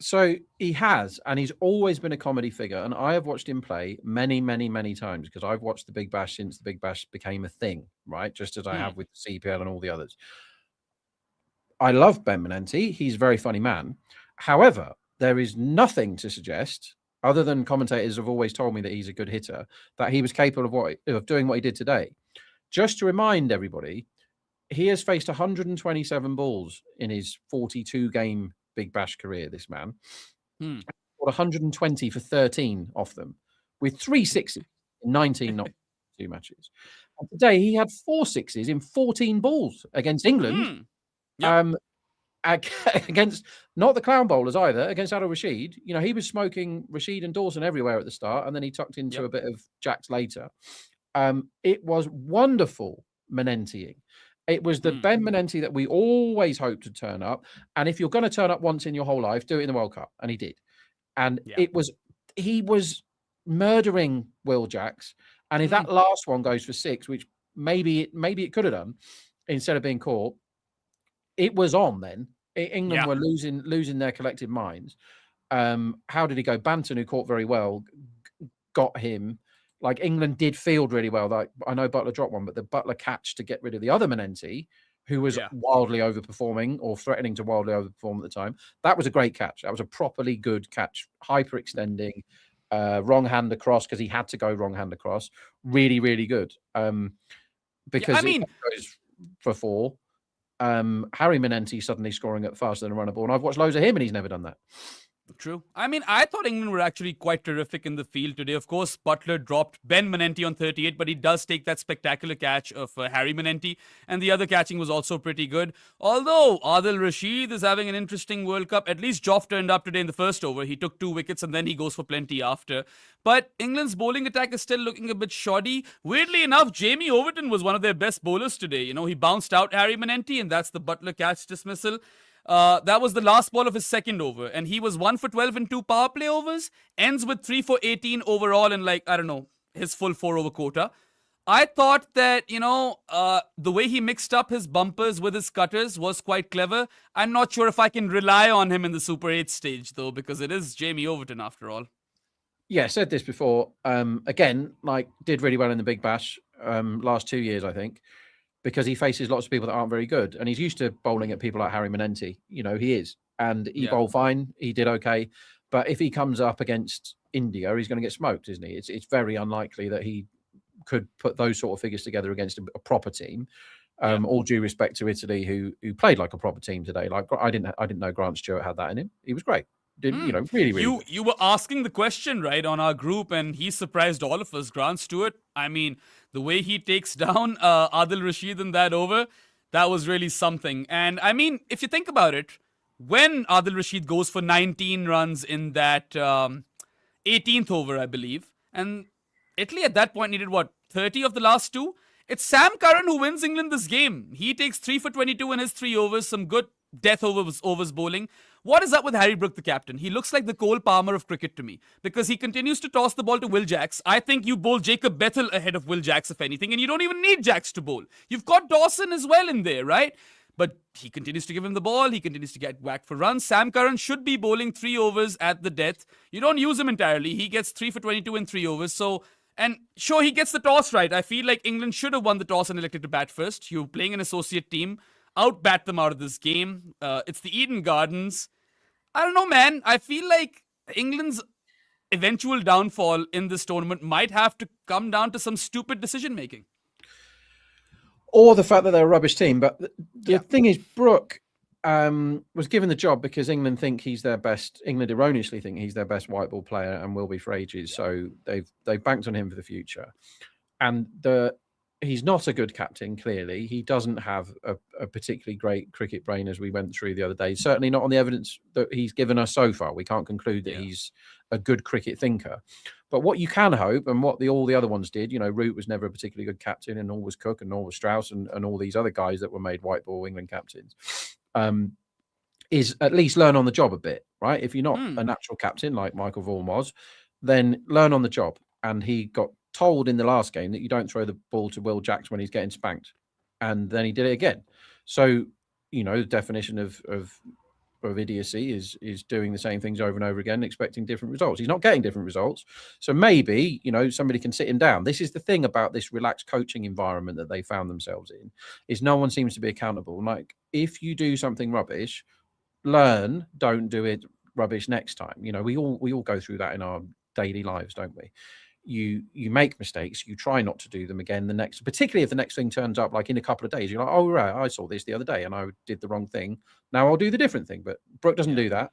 So he has, and he's always been a comedy figure. And I have watched him play many, many, many times, because I've watched the Big Bash since the Big Bash became a thing, right? Just as I have with the CPL and all the others. I love Ben Menenti. He's a very funny man. However, there is nothing to suggest, other than commentators have always told me that he's a good hitter, that he was capable of doing what he did today. Just to remind everybody, he has faced 127 balls in his 42-game Big Bash career, this man. 120 for 13 off them, with 3 sixes in 19 not 2 matches. And today he had 4 sixes in 14 balls against England. Against not the clown bowlers either, against Adil Rashid. You know, he was smoking Rashid and Dawson everywhere at the start, and then he tucked into a bit of Jacks later. It was wonderful Menentiing. It was the Ben Menenti that we always hoped to turn up. And if you're going to turn up once in your whole life, do it in the World Cup. And he did. And he was murdering Will Jacks. And if that last one goes for 6, which maybe it could have done, instead of being caught, it was on then. England were losing their collective minds. How did he go? Banton, who caught very well, got him. Like, England did field really well. Like, I know Butler dropped one, but the Butler catch to get rid of the other Menenti, who was wildly overperforming or threatening to wildly overperform at the time, that was a great catch. That was a properly good catch, hyper-extending, wrong hand across, because he had to go wrong hand across. Really, really good. because I mean, it goes for 4. Harry Manenti suddenly scoring at faster than a runner ball, and I've watched loads of him, and he's never done that. True. I mean, I thought England were actually quite terrific in the field today. Of course, Butler dropped Ben Menenti on 38, but he does take that spectacular catch of Harry Menenti, and the other catching was also pretty good. Although Adil Rashid is having an interesting World Cup, at least Joff turned up today in the first over. He took 2 wickets and then he goes for plenty after. But England's bowling attack is still looking a bit shoddy. Weirdly enough, Jamie Overton was one of their best bowlers today. You know, he bounced out Harry Menenti, and that's the Butler catch dismissal. That was the last ball of his second over, and he was 1 for 12 in 2 power play overs, ends with 3 for 18 overall in, like, I don't know, his full 4 over quota. I thought that, the way he mixed up his bumpers with his cutters was quite clever. I'm not sure if I can rely on him in the Super 8 stage, though, because it is Jamie Overton after all. Yeah, said this before. Again, like, did really well in the Big Bash last 2 years, I think, because he faces lots of people that aren't very good. And he's used to bowling at people like Harry Manenti. You know, he is. And he bowled fine. He did okay. But if he comes up against India, he's going to get smoked, isn't he? It's very unlikely that he could put those sort of figures together against a proper team. All due respect to Italy, who played like a proper team today. Like, I didn't know Grant Stewart had that in him. He was great. Really good. You were asking the question, right, on our group, and he surprised all of us. Grant Stewart, I mean, the way he takes down Adil Rashid in that over, that was really something. And I mean, if you think about it, when Adil Rashid goes for 19 runs in that 18th over, I believe, and Italy at that point needed, 30 of the last 2? It's Sam Curran who wins England this game. He takes 3 for 22 in his 3 overs, some good death overs bowling. What is up with Harry Brook, the captain? He looks like the Cole Palmer of cricket to me, because he continues to toss the ball to Will Jacks. I think you bowl Jacob Bethel ahead of Will Jacks, if anything, and you don't even need Jacks to bowl. You've got Dawson as well in there, right? But he continues to give him the ball. He continues to get whacked for runs. Sam Curran should be bowling 3 overs at the death. You don't use him entirely. He gets 3 for 22 in 3 overs. So, and sure, he gets the toss right. I feel like England should have won the toss and elected to bat first. You're playing an associate team. Outbat them out of this game. It's the Eden Gardens. I don't know, man. I feel like England's eventual downfall in this tournament might have to come down to some stupid decision making. Or the fact that they're a rubbish team. But the thing is, Brook was given the job because England think he's their best. England erroneously think he's their best white ball player and will be for ages. So they've banked on him for the future. And he's not a good captain, clearly. He doesn't have a particularly great cricket brain, as we went through the other day. Certainly not on the evidence that he's given us so far. We can't conclude that he's a good cricket thinker. But what you can hope, and what all the other ones did, Root was never a particularly good captain, and nor was Cook, and nor was Strauss, and all these other guys that were made white ball England captains, is at least learn on the job a bit, right? If you're not a natural captain like Michael Vaughan was, then learn on the job. And he got told in the last game that you don't throw the ball to Will Jacks when he's getting spanked, and then he did it again. So the definition of idiocy is doing the same things over and over again, expecting different results. He's not getting different results, so maybe somebody can sit him down. This is the thing about this relaxed coaching environment that they found themselves in, is no one seems to be accountable. Like, if you do something rubbish, learn, don't do it rubbish next time. We all go through that in our daily lives, don't we? You make mistakes, you try not to do them again particularly if the next thing turns up like in a couple of days. You're like, oh right, I saw this the other day and I did the wrong thing, now I'll do the different thing. But Brook doesn't do that,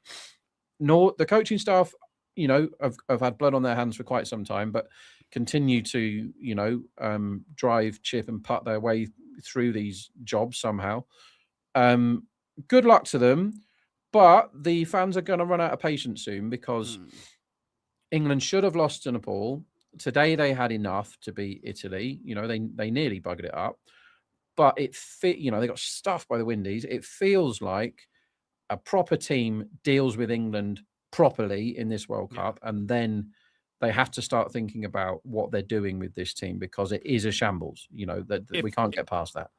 nor the coaching staff. Have had blood on their hands for quite some time, but continue to drive, chip and putt their way through these jobs somehow. Good luck to them, but the fans are going to run out of patience soon, because England should have lost to Nepal. Today they had enough to beat Italy. They nearly buggered it up, but they got stuffed by the Windies. It feels like a proper team deals with England properly in this World Cup, and then they have to start thinking about what they're doing with this team, because it is a shambles. We can't get past that.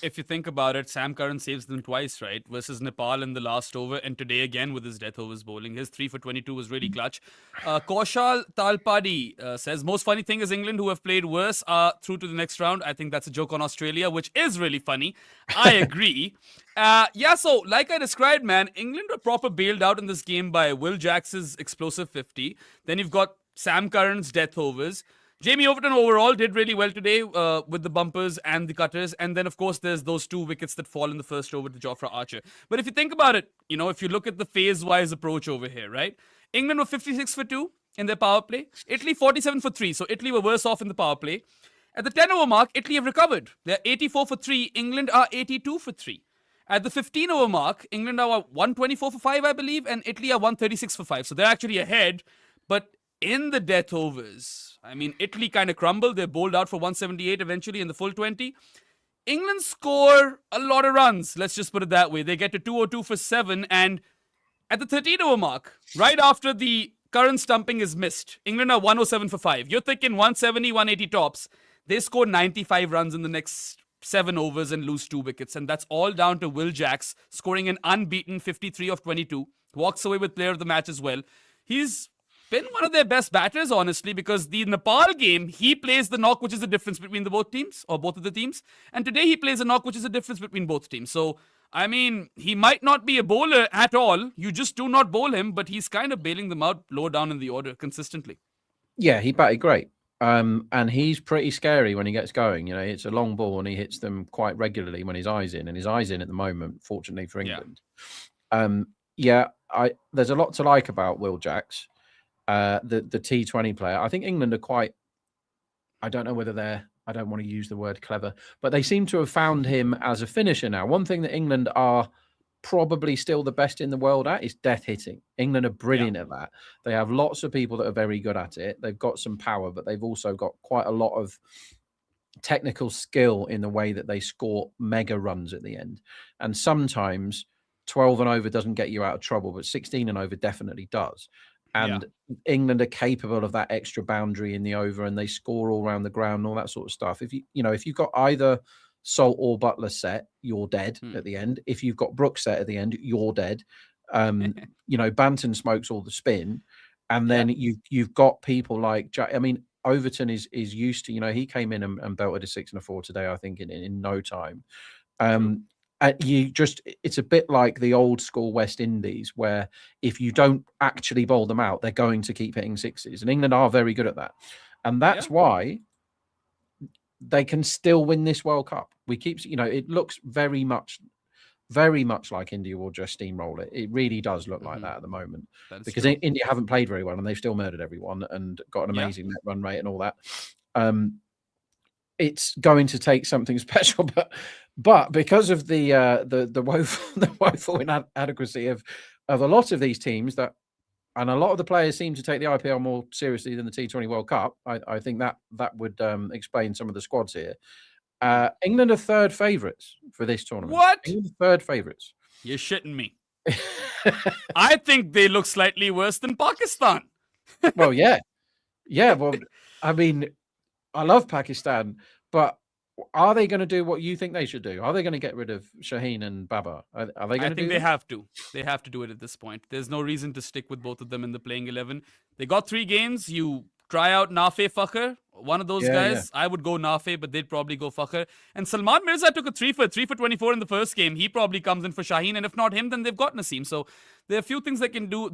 If you think about it, Sam Curran saves them twice, right? Versus Nepal in the last over, and today again with his death overs bowling. His 3 for 22 was really clutch. Kaushal Talpadi says, most funny thing is England, who have played worse, are through to the next round. I think that's a joke on Australia, which is really funny. I agree. So like I described, man, England were proper bailed out in this game by Will Jacks's explosive 50. Then you've got Sam Curran's death overs. Jamie Overton overall did really well today with the bumpers and the cutters. And then, of course, there's those 2 wickets that fall in the first over to Jofra Archer. But if you think about it, if you look at the phase-wise approach over here, right? England were 56 for 2 in their power play. Italy 47 for 3. So Italy were worse off in the power play. At the 10 over mark, Italy have recovered. They're 84 for 3. England are 82 for 3. At the 15 over mark, England are 124 for 5, I believe, and Italy are 136 for 5. So they're actually ahead. But in the death overs, I mean, Italy kind of crumbled. They're bowled out for 178 eventually in the full 20. England score a lot of runs. Let's just put it that way. They get to 202 for 7. And at the 13 over mark, right after the current stumping is missed, England are 107 for 5. You're thinking 170, 180 tops. They score 95 runs in the next 7 overs and lose 2 wickets. And that's all down to Will Jacks scoring an unbeaten 53 of 22. Walks away with player of the match as well. He's been one of their best batters, honestly, because the Nepal game, he plays the knock, which is the difference between the both teams, or both of the teams. And today he plays a knock, which is the difference between both teams. So, I mean, he might not be a bowler at all. You just do not bowl him, but he's kind of bailing them out low down in the order consistently. Yeah, he batted great. And he's pretty scary when he gets going. It's a long ball and he hits them quite regularly when his eye's in. And his eye's in at the moment, fortunately for England. There's a lot to like about Will Jacks. The T20 player. I think England are quite, I don't know whether I don't want to use the word clever, but they seem to have found him as a finisher now. One thing that England are probably still the best in the world at is death hitting. England are brilliant at that. They have lots of people that are very good at it. They've got some power, but they've also got quite a lot of technical skill in the way that they score mega runs at the end. And sometimes 12 and over doesn't get you out of trouble, but 16 and over definitely does. And England are capable of that extra boundary in the over, and they score all around the ground and all that sort of stuff. If you've got either Salt or Butler set, you're dead at the end. If you've got Brooks set at the end, you're dead. Banton smokes all the spin, and then you've got people like Overton is used to. He came in and belted a 6 and a 4 today, I think, in no time. It's a bit like the old school West Indies, where if you don't actually bowl them out, they're going to keep hitting sixes. And England are very good at that. And that's why they can still win this World Cup. It looks very much like India will just steamroll it. It really does look like that at the moment. Because India haven't played very well and they've still murdered everyone and got an amazing net run rate and all that. It's going to take something special, but because of the woeful inadequacy of a lot of these teams, and a lot of the players seem to take the IPL more seriously than the T20 World Cup, I think that would explain some of the squads here. England are third favourites for this tournament. What? England are third favourites. You're shitting me. I think they look slightly worse than Pakistan. Well, yeah. Well, I mean, I love Pakistan, but are they going to do what you think they should do? Are they going to get rid of Shaheen and Babar? Are they going to? I think they have to. They have to do it at this point. There's no reason to stick with both of them in the playing 11. They got 3 games. You try out Nafe Fakhar, one of those guys. I would go Nafe, but they'd probably go Fakhar. And Salman Mirza took a 3 for 24 in the first game. He probably comes in for Shaheen, and if not him, then they've got Naseem. So there are a few things they can do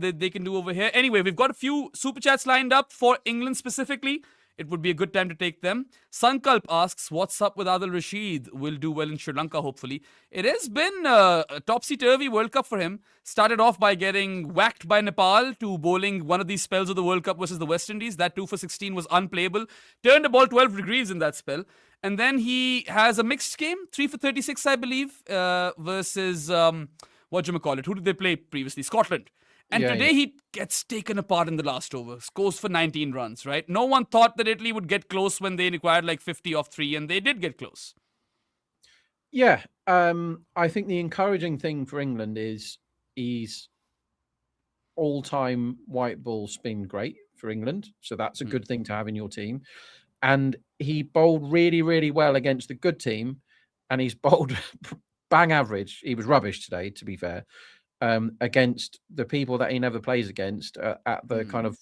over here. Anyway, we've got a few super chats lined up for England specifically. It would be a good time to take them. Sankalp asks, what's up with Adil Rashid? Will do well in Sri Lanka, hopefully. It has been a topsy-turvy World Cup for him. Started off by getting whacked by Nepal to bowling one of these spells of the World Cup versus the West Indies. That 2 for 16 was unplayable. Turned the ball 12 degrees in that spell. And then he has a mixed game, 3 for 36, I believe, versus, Who did they play previously? Scotland. And today he gets taken apart in the last over, scores for 19 runs, right? No one thought that Italy would get close when they required like 50 off 3, and they did get close. Yeah, I think the encouraging thing for England is he's all-time white ball spin great for England. So that's a good thing to have in your team. And he bowled really, really well against the good team, and he's bowled bang average. He was rubbish today, to be fair. Against the people that he never plays against at the kind of,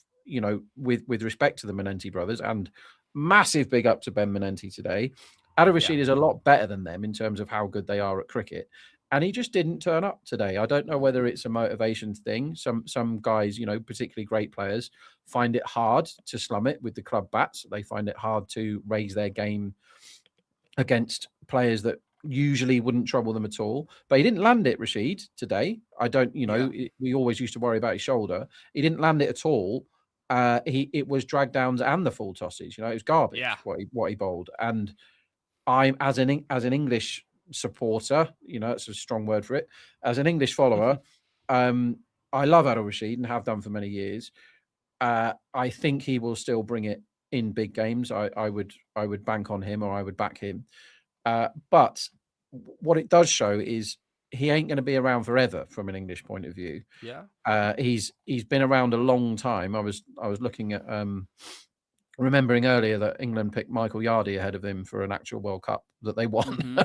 with respect to the Menenti brothers, and massive big up to Ben Menenti today. Adil Rashid is a lot better than them in terms of how good they are at cricket. and he just didn't turn up today. I don't know whether it's a motivation thing. Some guys, particularly great players, find it hard to slum it with the club bats. They find it hard to raise their game against players that usually wouldn't trouble them at all. But he didn't land it, Rashid, today. I don't, we always used to worry about his shoulder. He didn't land it at all. It was drag downs and the full tosses. It was garbage. What he bowled. And I'm as an English supporter, it's a strong word for it. As an English follower, I love Adil Rashid and have done for many years. I think he will still bring it in big games. I would bank on him, or I would back him. But what it does show is he ain't going to be around forever from an English point of view. Yeah. He's been around a long time. I was looking at remembering earlier that England picked Michael Yardy ahead of him for an actual World Cup that they won. Mm-hmm.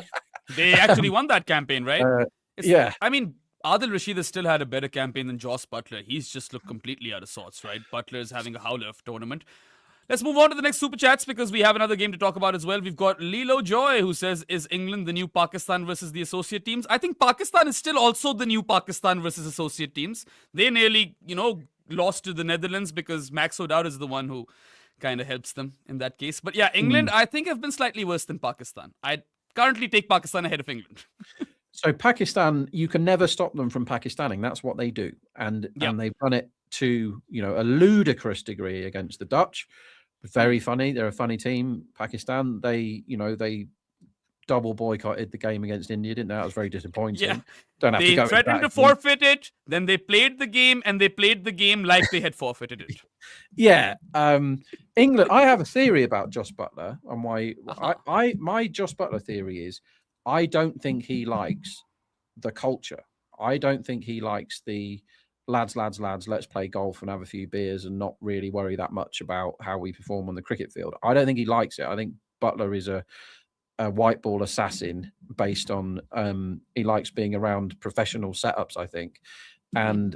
They actually won that campaign, right? Yeah. I mean, Adil Rashid has still had a better campaign than Joss Buttler. He's just looked completely out of sorts, right? Butler is having a howler of tournament. Let's move on to the next Super Chats because we have another game to talk about as well. We've got Lilo Joy who says, is England the new Pakistan versus the associate teams? I think Pakistan is still also the new Pakistan versus associate teams. They nearly, lost to the Netherlands because Max O'Dowd is the one who kind of helps them in that case. But yeah, England, I think, have been slightly worse than Pakistan. I currently take Pakistan ahead of England. So Pakistan, you can never stop them from Pakistaning. That's what they do. And they've done it to, a ludicrous degree against the Dutch. Very funny. They're a funny team. Pakistan, they double boycotted the game against India, didn't they? That was very disappointing. Yeah. Don't have they to go threatened to forfeit it, then they played the game, and they played the game like they had forfeited it. Yeah. England, I have a theory about Joss Buttler and why my Joss Buttler theory is I don't think he likes the culture. I don't think he likes the lads, let's play golf and have a few beers and not really worry that much about how we perform on the cricket field. I don't think he likes it. I think Buttler is a white ball assassin based on he likes being around professional setups, I think. And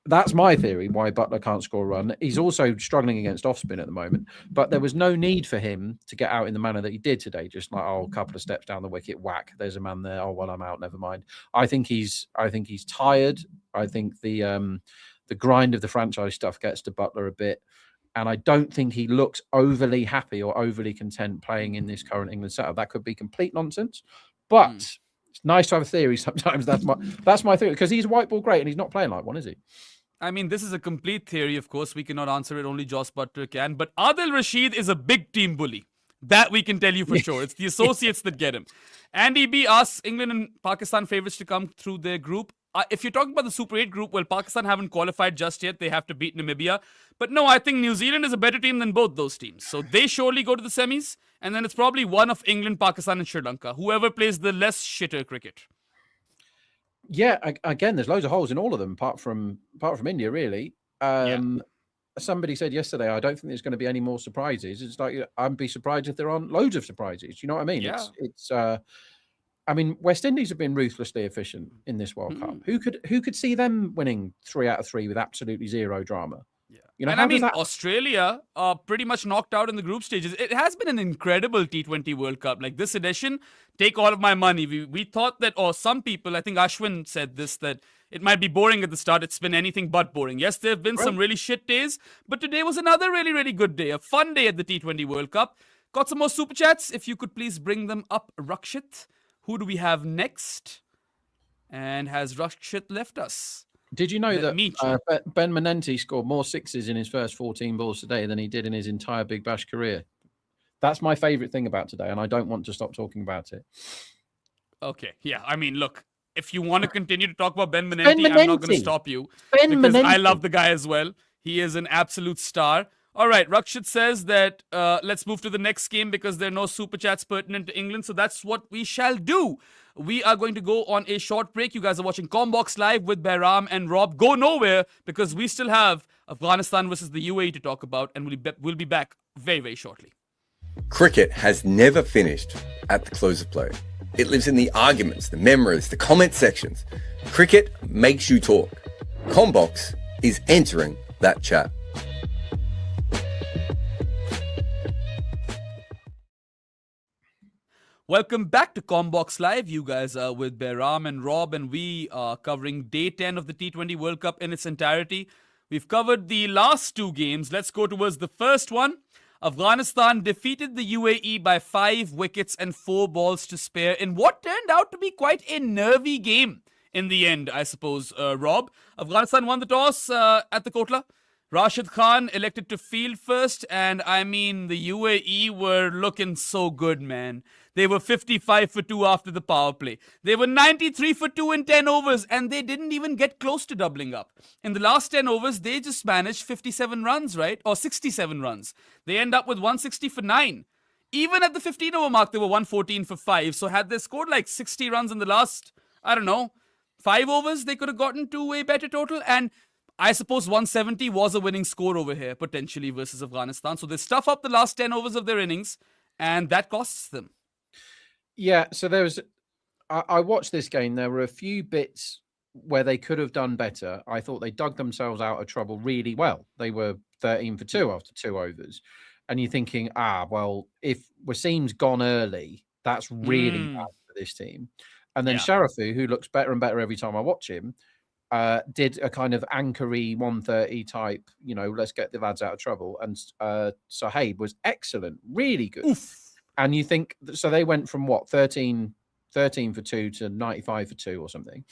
that's my theory why Buttler can't score a run. He's also struggling against off spin at the moment, but there was no need for him to get out in the manner that he did today. Just like, a couple of steps down the wicket, whack, there's a man there. Oh, well, I'm out. Never mind. I think he's tired. I think the grind of the franchise stuff gets to Buttler a bit. And I don't think he looks overly happy or overly content playing in this current England setup. That could be complete nonsense, but it's nice to have a theory sometimes. That's my theory, because he's white ball great and he's not playing like one, is he? I mean, this is a complete theory, of course. We cannot answer it. Only Joss Buttler can. But Adil Rashid is a big team bully. That we can tell you for sure. It's the associates that get him. Andy B asks, England and Pakistan favorites to come through their group. If you're talking about the Super 8 group, well, Pakistan haven't qualified just yet. They have to beat Namibia. But no, I think New Zealand is a better team than both those teams. So they surely go to the semis. And then it's probably one of England, Pakistan, and Sri Lanka. Whoever plays the less shitter cricket. Yeah, again, there's loads of holes in all of them, apart from India, really. Somebody said yesterday, I don't think there's going to be any more surprises. It's like, I'd be surprised if there aren't loads of surprises. You know what I mean? Yeah. I mean, West Indies have been ruthlessly efficient in this World Cup. Who could see them winning 3 out of 3 with absolutely zero drama? Yeah. And I mean, Australia are pretty much knocked out in the group stages. It has been an incredible T20 World Cup. Like this edition, take all of my money. We thought that, or some people, I think Ashwin said this, that it might be boring at the start. It's been anything but boring. Yes, there have been some really shit days, but today was another really, really good day. A fun day at the T20 World Cup. Got some more super chats. If you could please bring them up, Rakshit. Who do we have next? And has Rakshit left us? Did you know that Ben Menenti scored more sixes in his first 14 balls today than he did in his entire Big Bash career? That's my favourite thing about today, and I don't want to stop talking about it. Okay, yeah. I mean, look, if you want to continue to talk about Ben Menenti, I'm not going to stop you. Because I love the guy as well. He is an absolute star. All right, Rakshit says that let's move to the next game because there are no super chats pertinent to England. So that's what we shall do. We are going to go on a short break. You guys are watching Commbox Live with Bahram and Rob. Go nowhere because we still have Afghanistan versus the UAE to talk about, and we'll be back very, very shortly. Cricket has never finished at the close of play. It lives in the arguments, the memories, the comment sections. Cricket makes you talk. Commbox is entering that chat. Welcome back to Commbox Live. You guys are with Behram and Rob, and we are covering day 10 of the T20 World Cup in its entirety. We've covered the last two games. Let's go towards the first one. Afghanistan defeated the UAE by 5 wickets and 4 balls to spare in what turned out to be quite a nervy game in the end, I suppose, Rob. Afghanistan won the toss at the Kotla. Rashid Khan elected to field first, and I mean, the UAE were looking so good, man. They were 55 for 2 after the power play. They were 93 for 2 in 10 overs, and they didn't even get close to doubling up. In the last 10 overs, they just managed 57 runs, right? Or 67 runs. They end up with 160 for 9. Even at the 15 over mark, they were 114 for 5. So had they scored like 60 runs in the last, I don't know, 5 overs, they could have gotten to a better total. And I suppose 170 was a winning score over here, potentially, versus Afghanistan. So they stuff up the last 10 overs of their innings, and that costs them. Yeah, so I watched this game. There were a few bits where they could have done better. I thought they dug themselves out of trouble really well. They were 13 for 2 after 2 overs. And you're thinking, well, if Wasim's gone early, that's really bad for this team. And then Sharafu, who looks better and better every time I watch him, did a kind of anchory 130 type, let's get the lads out of trouble. And Sahib was excellent, really good. Oof. And you think, so they went from what, 13 for 2 to 95 for 2 or something.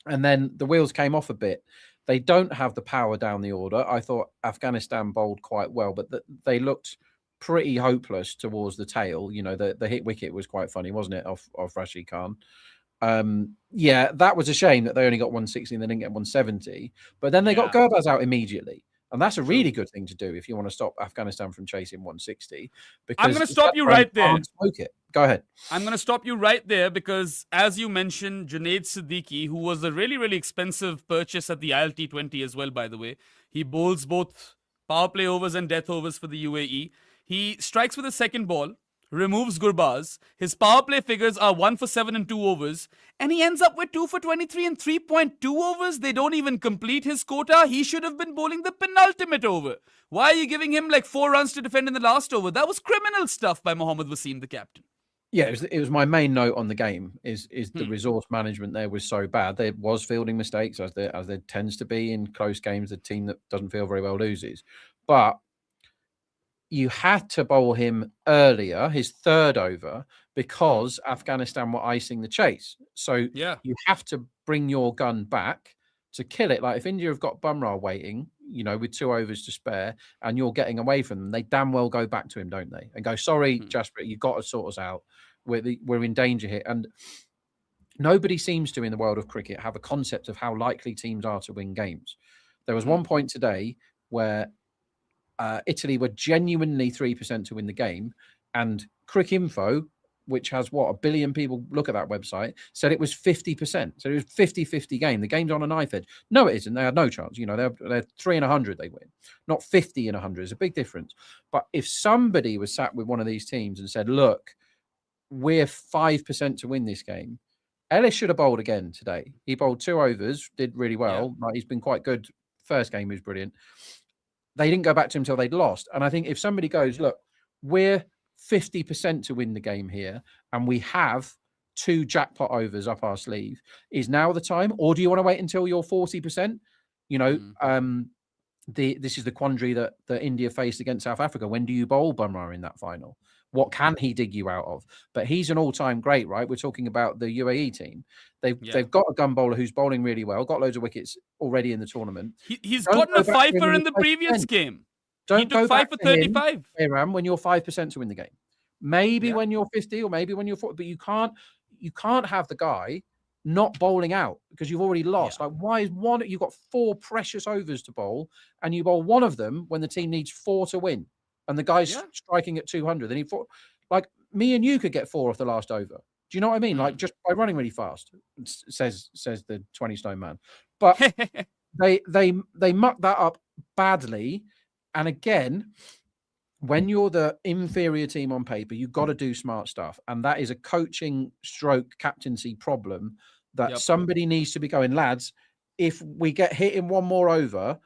And then the wheels came off a bit. They don't have the power down the order. I thought Afghanistan bowled quite well, but they looked pretty hopeless towards the tail. The hit wicket was quite funny, wasn't it, off Rashid Khan? That was a shame that they only got 160 and they didn't get 170. But then they got Gurbaz out immediately. And that's a really good thing to do if you want to stop Afghanistan from chasing 160. Because I'm going to stop you right there. Smoke it. Go ahead. I'm going to stop you right there because, as you mentioned, Junaid Siddiqui, who was a really, really expensive purchase at the ILT20 as well, by the way. He bowls both power play overs and death overs for the UAE. He strikes with a second ball, removes Gurbaz. His power play figures are 1 for 7 in 2 overs. And he ends up with 2 for 23 in 3.2 overs. They don't even complete his quota. He should have been bowling the penultimate over. Why are you giving him like 4 runs to defend in the last over? That was criminal stuff by Mohammad Wasim, the captain. Yeah, it was my main note on the game is the resource management there was so bad. There was fielding mistakes, as there tends to be in close games. The team that doesn't feel very well loses. But you had to bowl him earlier, his third over, because Afghanistan were icing the chase. So you have to bring your gun back to kill it. Like if India have got Bumrah waiting, with 2 overs to spare, and you're getting away from them, they damn well go back to him, don't they? And go, sorry, Jasprit, you've got to sort us out. We're in danger here. And nobody seems to, in the world of cricket, have a concept of how likely teams are to win games. There was one point today where Italy were genuinely 3% to win the game, and Cricinfo, which has a billion people look at that website, said it was 50%. So it was 50-50 game. The game's on a knife edge. No, it isn't. They had no chance. They're 3 in 100 they win, not 50 in 100. It's a big difference. But if somebody was sat with one of these teams and said, look, we're 5% to win this game, Ellis should have bowled again today. He bowled 2 overs, did really well. Like, he's been quite good. First game he was brilliant. They didn't go back to him until they'd lost. And I think if somebody goes, look, we're 50% to win the game here, and we have 2 jackpot overs up our sleeve, is now the time? Or do you want to wait until you're 40%? This is the quandary that India faced against South Africa. When do you bowl Bumrah in that final? What can he dig you out of? But he's an all-time great, right? We're talking about the UAE team. They've got a gun bowler who's bowling really well, got loads of wickets already in the tournament. He's gotten a fifer in the previous game. He took 5 for 35. When you're 5% to win the game. Maybe when you're 50 or maybe when you're 40, but you can't have the guy not bowling out because you've already lost. Like, why is one? You've got 4 precious overs to bowl, and you bowl one of them when the team needs 4 to win, and the guy's striking at 200. Then like me and you could get 4 off the last over. Do you know what I mean? Like just by running really fast, says the 20 stone man. But they mucked that up badly, and again. When you're the inferior team on paper, you've got to do smart stuff. And that is a coaching stroke captaincy problem that somebody needs to be going, lads, if we get hit in 1 more over,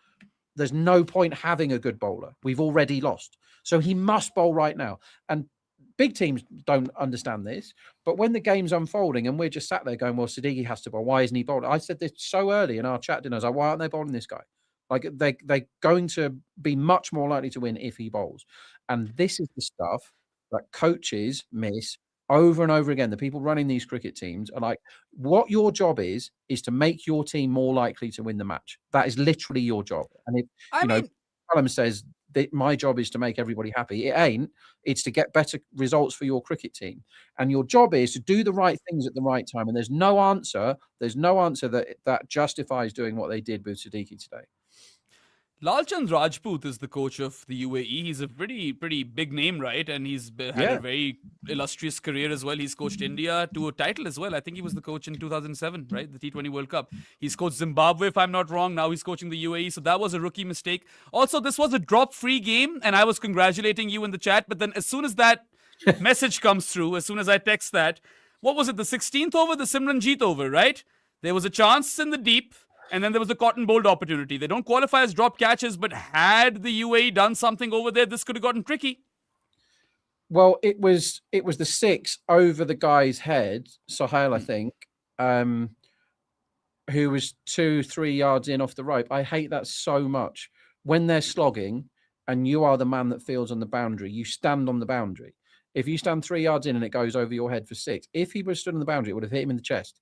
there's no point having a good bowler. We've already lost. So he must bowl right now. And big teams don't understand this, but when the game's unfolding and we're just sat there going, well, Siddiqui has to bowl. Why isn't he bowling? I said this so early in our chat dinner. I was like, why aren't they bowling this guy? Like they're going to be much more likely to win if he bowls. And this is the stuff that coaches miss over and over again. The people running these cricket teams are like, what your job is to make your team more likely to win the match. That is literally your job. And if Callum says that my job is to make everybody happy, it ain't. It's to get better results for your cricket team. And your job is to do the right things at the right time. And there's no answer that justifies doing what they did with Siddiqui today. Lalchand Rajput is the coach of the UAE. He's a pretty big name, right? And he's had a very illustrious career as well. He's coached India to a title as well. I think he was the coach in 2007, right? The T20 World Cup. He's coached Zimbabwe, if I'm not wrong. Now he's coaching the UAE. So that was a rookie mistake. Also, this was a drop-free game, and I was congratulating you in the chat. But then as soon as that message comes through, as soon as I text that, what was it? The 16th over, the Simranjeet over, right? There was a chance in the deep. And then there was a cotton bowled opportunity. They don't qualify as drop catches, but had the UAE done something over there, this could have gotten tricky. Well, it was the 6 over the guy's head, Sohail, I think, who was 2-3 yards in off the rope. I hate that so much. When they're slogging and you are the man that fields on the boundary, you stand on the boundary. If you stand 3 yards in and it goes over your head for 6, if he was stood on the boundary, it would have hit him in the chest.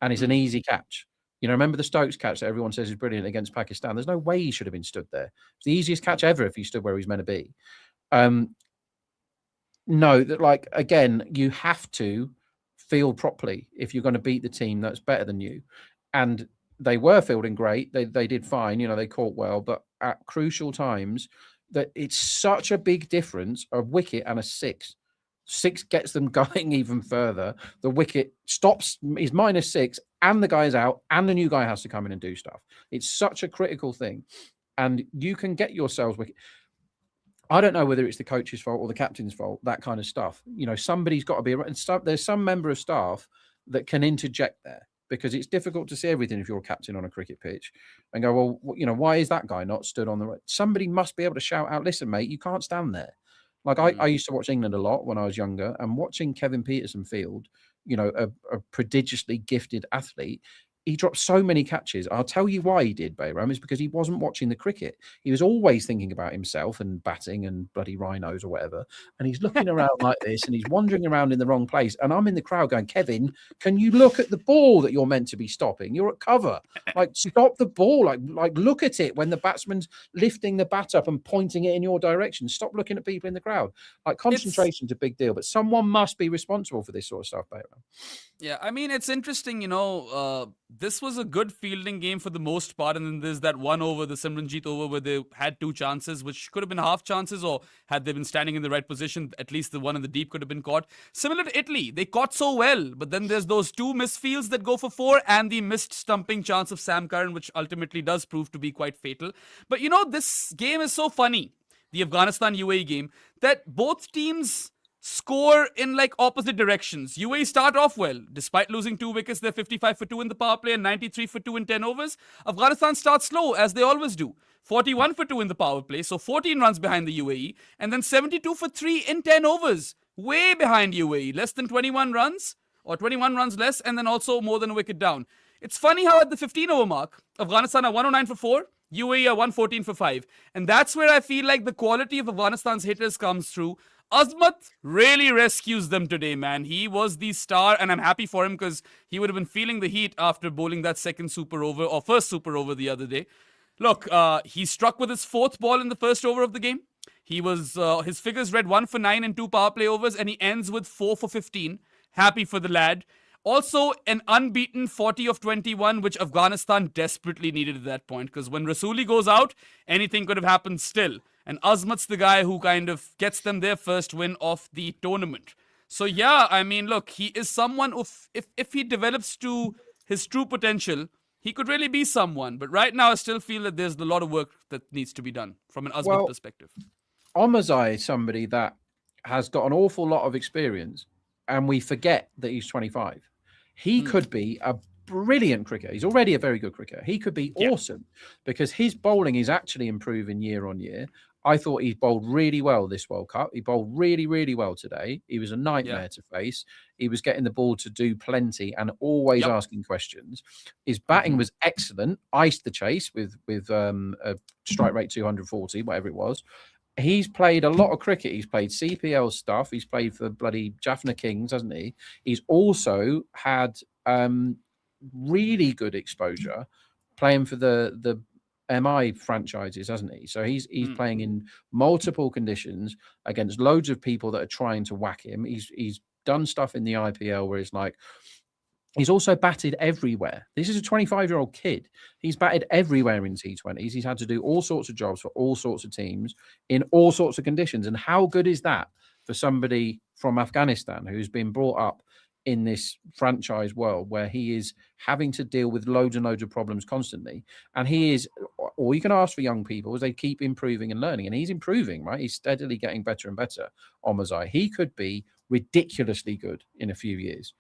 And it's an easy catch. You know, remember the Stokes catch that everyone says is brilliant against Pakistan? There's no way he should have been stood there. It's the easiest catch ever if he stood where he's meant to be. No, that like, again, you have to field properly if you're going to beat the team that's better than you. And they were fielding great. They did fine. You know, they caught well. But at crucial times, that it's such a big difference, a wicket and a 6. 6 gets them going even further. The wicket stops, is -6, and the guy's out, and the new guy has to come in and do stuff. It's such a critical thing. And you can get yourselves wicket. I don't know whether it's the coach's fault or the captain's fault, that kind of stuff. You know, somebody's got to be around. There's some member of staff that can interject there, because it's difficult to see everything if you're a captain on a cricket pitch and go, well, you know, why is that guy not stood on the right? Somebody must be able to shout out, listen, mate, you can't stand there. Like I used to watch England a lot when I was younger, and watching Kevin Peterson field, you know, a prodigiously gifted athlete, he dropped so many catches. I'll tell you why he did, Bayram, is because he wasn't watching the cricket. He was always thinking about himself and batting and bloody rhinos or whatever. And he's looking around like this, and he's wandering around in the wrong place. And I'm in the crowd going, Kevin, can you look at the ball that you're meant to be stopping? You're at cover. Like, stop the ball. Like look at it when the batsman's lifting the bat up and pointing it in your direction. Stop looking at people in the crowd. Like, concentration's a big deal, but someone must be responsible for this sort of stuff, Bayram. Yeah, I mean, it's interesting, you know, this was a good fielding game for the most part, and then there's that one over, the Simranjeet over, where they had 2 chances, which could have been half chances, or had they been standing in the right position, at least the one in the deep could have been caught. Similar to Italy, they caught so well, but then there's those 2 misfields that go for 4, and the missed stumping chance of Sam Curran, which ultimately does prove to be quite fatal. But, you know, this game is so funny, the Afghanistan-UAE game, that both teams score in like opposite directions. UAE start off well. Despite losing 2 wickets, they're 55 for 2 in the power play and 93 for 2 in 10 overs. Afghanistan starts slow, as they always do. 41 for 2 in the power play, so 14 runs behind the UAE. And then 72 for 3 in 10 overs. Way behind UAE. Less than 21 runs, or 21 runs less, and then also more than a wicket down. It's funny how at the 15 over mark, Afghanistan are 109 for 4. UAE are 114 for 5. And that's where I feel like the quality of Afghanistan's hitters comes through. Azmat really rescues them today, man. He was the star, and I'm happy for him because he would have been feeling the heat after bowling that second super over, or first super over the other day. Look, he struck with his 4th ball in the first over of the game. He was his figures read 1 for 9 in 2 power play overs, and he ends with 4 for 15. Happy for the lad. Also, an unbeaten 40 of 21, which Afghanistan desperately needed at that point, because when Rasuli goes out, anything could have happened still. And Azmat's the guy who kind of gets them their first win of the tournament. So yeah, I mean, look, he is someone if he develops to his true potential, he could really be someone. But right now, I still feel that there's a lot of work that needs to be done from an Azmat perspective. Omarzai is somebody that has got an awful lot of experience, and we forget that he's 25. He could be a brilliant cricketer. He's already a very good cricketer. He could be awesome because his bowling is actually improving year on year. I thought he bowled really well this World Cup. He bowled really, really well today. He was a nightmare to face. He was getting the ball to do plenty and always asking questions. His batting was excellent. Iced the chase with a strike rate 240, whatever it was. He's played a lot of cricket. He's played CPL stuff. He's played for bloody Jaffna Kings, hasn't he? He's also had really good exposure playing for the MI franchises, hasn't he? So he's playing in multiple conditions against loads of people that are trying to whack him. He's done stuff in the IPL where it's like, he's also batted everywhere. This is a 25-year-old kid. He's batted everywhere in T20s. He's had to do all sorts of jobs for all sorts of teams in all sorts of conditions. And how good is that for somebody from Afghanistan who's been brought up in this franchise world where he is having to deal with loads and loads of problems constantly? And he is, all you can ask for young people is they keep improving and learning. And he's improving, right? He's steadily getting better and better on Mazai. He could be ridiculously good in a few years.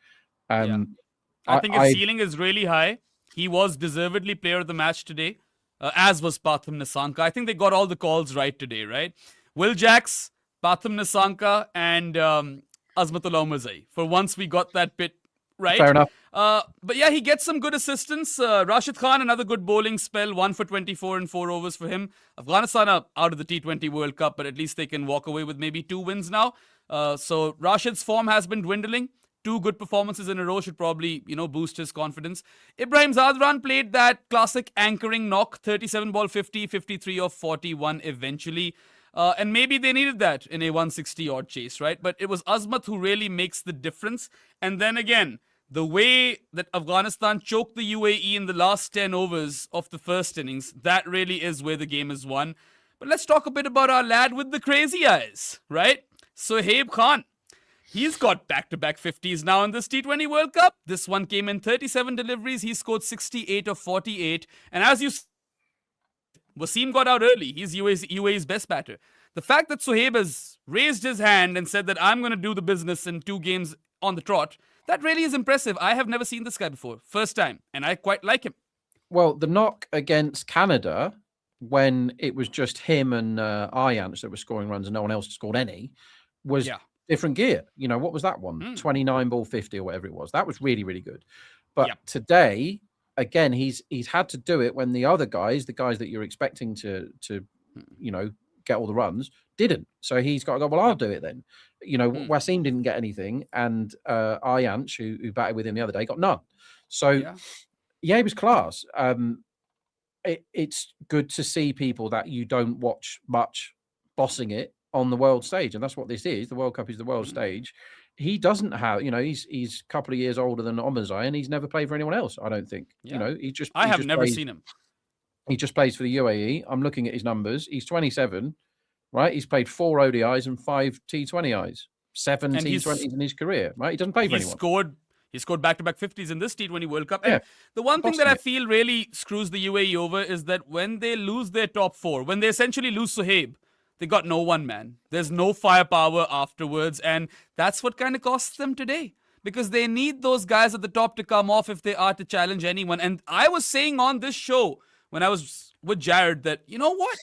I think his ceiling is really high. He was deservedly player of the match today, as was Pathum Nissanka. I think they got all the calls right today, right? Will Jacks, Pathum Nissanka, and Azmatullah Mazai. For once, we got that bit right. Fair enough. But yeah, he gets some good assistance. Rashid Khan, another good bowling spell, 1 for 24 in 4 overs for him. Afghanistan are out of the T20 World Cup, but at least they can walk away with maybe 2 wins now. So Rashid's form has been dwindling. 2 good performances in a row should probably, boost his confidence. Ibrahim Zadran played that classic anchoring knock, 37 ball 50, 53 of 41 eventually. And maybe they needed that in a 160-odd chase, right? But it was Azmat who really makes the difference. And then again, the way that Afghanistan choked the UAE in the last 10 overs of the first innings, that really is where the game is won. But let's talk a bit about our lad with the crazy eyes, right? Sohaib Khan. He's got back-to-back 50s now in this T20 World Cup. This one came in 37 deliveries. He scored 68 of 48. And as you Wasim got out early. He's UAE's best batter. The fact that Sohaib has raised his hand and said that I'm going to do the business in 2 games on the trot, that really is impressive. I have never seen this guy before. First time. And I quite like him. Well, the knock against Canada, when it was just him and Ayance that were scoring runs and no one else scored any, was different gear. What was that one? 29 ball 50 or whatever it was. That was really, really good. But today, again, he's had to do it when the other guys, the guys that you're expecting to get all the runs, didn't. So he's got to go, well, I'll do it then. Wasim didn't get anything, and Ayance, who batted with him the other day, got none. So it was class. It's good to see people that you don't watch much bossing it on the world stage, and that's what this is. The World Cup is the world stage. He doesn't have, he's a couple of years older than Omazai, and he's never played for anyone else, I don't think. I have never seen him. He just plays for the UAE. I'm looking at his numbers. He's 27, right? He's played 4 ODIs and 5 T20Is, 7 T20s in his career, right? He doesn't play for anyone. He scored back-to-back 50s in this T20 World Cup. And the one thing that I feel really screws the UAE over is that when they lose their top 4, when they essentially lose Sohaib, they got no one, man. There's no firepower afterwards, and that's what kind of costs them today. Because they need those guys at the top to come off if they are to challenge anyone. And I was saying on this show, when I was with Jared, that, you know what?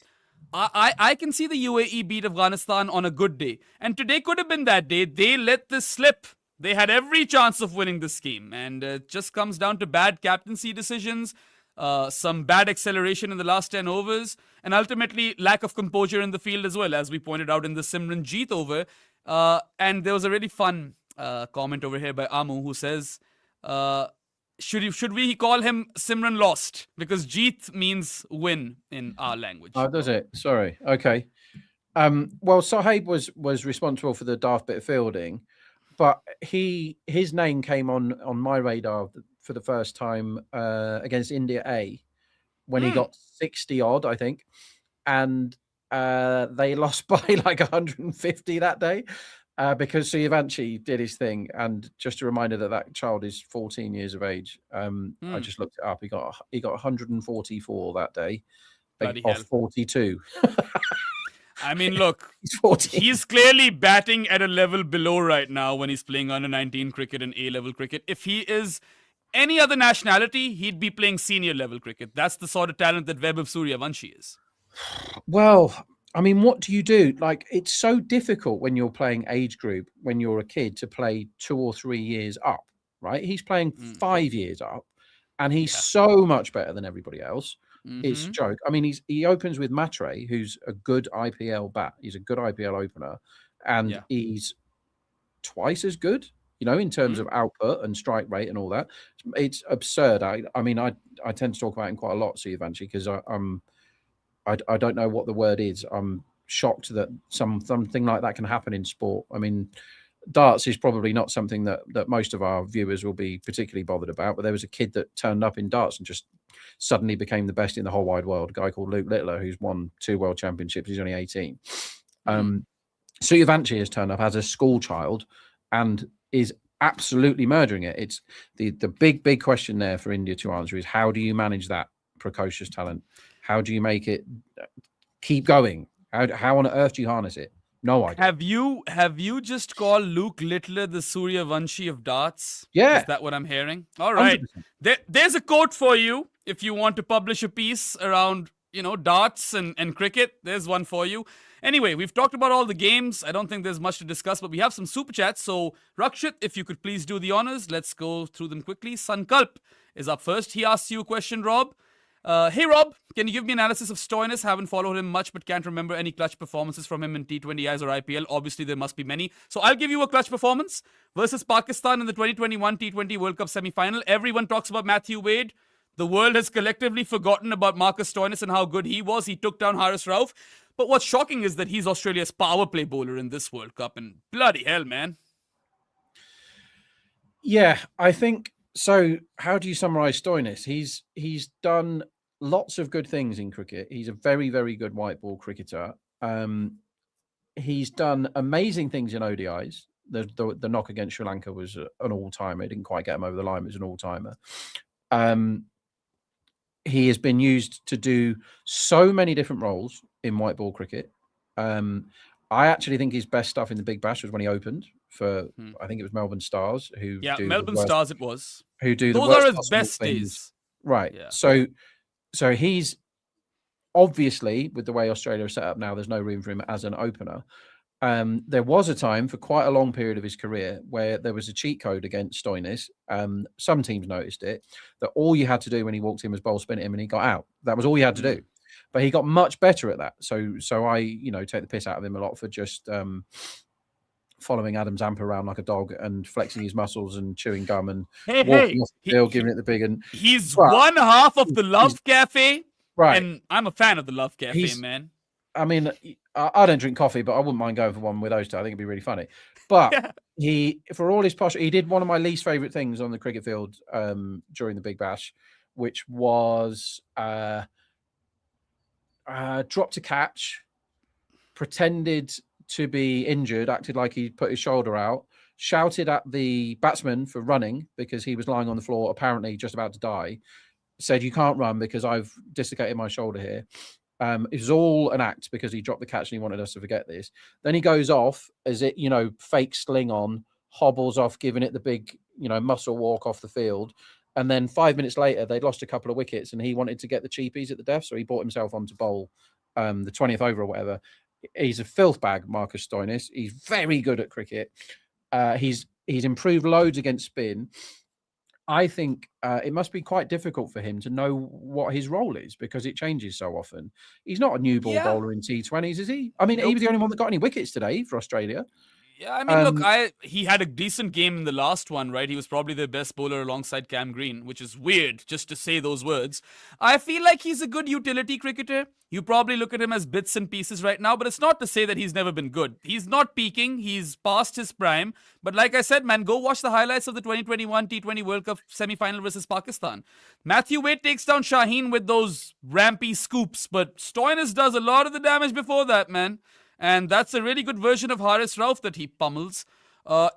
I can see the UAE beat Afghanistan on a good day. And today could have been that day. They let this slip. They had every chance of winning this game. And it just comes down to bad captaincy decisions, some bad acceleration in the last 10 overs, and ultimately lack of composure in the field as well, as we pointed out in the Simran Jeet over. And there was a really fun comment over here by Amu, who says, should we call him Simran Lost? Because Jeet means win in our language. Oh, does it? Sorry. Okay. Well, Sohaib was responsible for the daft bit of fielding, but his name came on my radar for the first time against India A when he got 60 odd, I think. And they lost by like 150 that day because Suyvanshi did his thing. And just a reminder that child is 14 years of age. I just looked it up. He got 144 that day of 42. I mean, look, he's clearly batting at a level below right now when he's playing under 19 cricket and A-level cricket. If he is any other nationality, he'd be playing senior level cricket. That's the sort of talent that Vaibhav Suryavanshi is. Well, I mean, what do you do? Like, it's so difficult when you're playing age group, when you're a kid, to play 2 or 3 years up, right? He's playing 5 years up, and he's so much better than everybody else. It's a joke. I mean, he opens with Matre, who's a good IPL bat. He's a good IPL opener, and he's twice as good, in terms of output and strike rate and all that. It's absurd. I mean, I tend to talk about him quite a lot, Eventually, because I don't know what the word is. I'm shocked that something like that can happen in sport. I mean, darts is probably not something that most of our viewers will be particularly bothered about, but there was a kid that turned up in darts and just suddenly became the best in the whole wide world, a guy called Luke Littler, who's won 2 world championships. He's only 18. Suyvanshi has turned up as a school child and is absolutely murdering it. It's the big question there for India to answer is, how do you manage that precocious talent? How do you make it keep going? How on earth do you harness it? No idea. Have you just called Luke Littler the Suryavanshi of darts? Yeah. Is that what I'm hearing? All right. There's a quote for you if you want to publish a piece around, darts and cricket. There's one for you. Anyway, we've talked about all the games. I don't think there's much to discuss, but we have some super chats. So, Rakshit, if you could please do the honors, let's go through them quickly. Sankalp is up first. He asks you a question, Rob. Hey, Rob, can you give me analysis of Stoinis? Haven't followed him much, but can't remember any clutch performances from him in T20Is or IPL. Obviously, there must be many. So I'll give you a clutch performance versus Pakistan in the 2021 T20 World Cup semi-final. Everyone talks about Matthew Wade. The world has collectively forgotten about Marcus Stoinis and how good he was. He took down Haris Rauf. But what's shocking is that he's Australia's power play bowler in this World Cup. And bloody hell, man. Yeah, I think so. How do you summarise Stoinis? He's done lots of good things in cricket. He's a very, very good white ball cricketer. He's done amazing things in ODIs. The knock against Sri Lanka was an all-timer. It didn't quite get him over the line. It was an all-timer. He has been used to do so many different roles in white ball cricket. I actually think his best stuff in the Big Bash was when he opened for, I think it was Melbourne Stars. Melbourne Stars it was. Who do those the are his best days. Right. Yeah. So he's obviously, with the way Australia is set up now, there's no room for him as an opener. There was a time for quite a long period of his career where there was a cheat code against Stoinis. Some teams noticed it, that all you had to do when he walked in was bowl spin him and he got out. That was all you had to do. But he got much better at that. So I, take the piss out of him a lot for just following Adam Zampa around like a dog and flexing his muscles and chewing gum and walking off the field, giving it the big. And he's one half of the Love Cafe. Right. And I'm a fan of the Love Cafe, man. I mean, I don't drink coffee, but I wouldn't mind going for one with those two. I think it'd be really funny. But he, for all his posh, he did one of my least favorite things on the cricket field during the Big Bash, which was dropped a catch, pretended to be injured, acted like he put his shoulder out, shouted at the batsman for running because he was lying on the floor, apparently just about to die, said, "You can't run because I've dislocated my shoulder here." It was all an act because he dropped the catch and he wanted us to forget this. Then he goes off as it, fake sling on, hobbles off, giving it the big, muscle walk off the field. And then 5 minutes later, they'd lost a couple of wickets and he wanted to get the cheapies at the death. So he brought himself on to bowl the 20th over or whatever. He's a filth bag, Marcus Stoinis. He's very good at cricket. He's improved loads against spin. I think it must be quite difficult for him to know what his role is because it changes so often. He's not a new ball bowler in T20s, is he? I mean, he was the only one that got any wickets today for Australia. Yeah, I mean, look, he had a decent game in the last one, right? He was probably the best bowler alongside Cam Green, which is weird just to say those words. I feel like he's a good utility cricketer. You probably look at him as bits and pieces right now, but it's not to say that he's never been good. He's not peaking. He's past his prime. But like I said, man, go watch the highlights of the 2021 T20 World Cup semi-final versus Pakistan. Matthew Wade takes down Shaheen with those rampy scoops, but Stoinis does a lot of the damage before that, man. And that's a really good version of Haris Rauf that he pummels.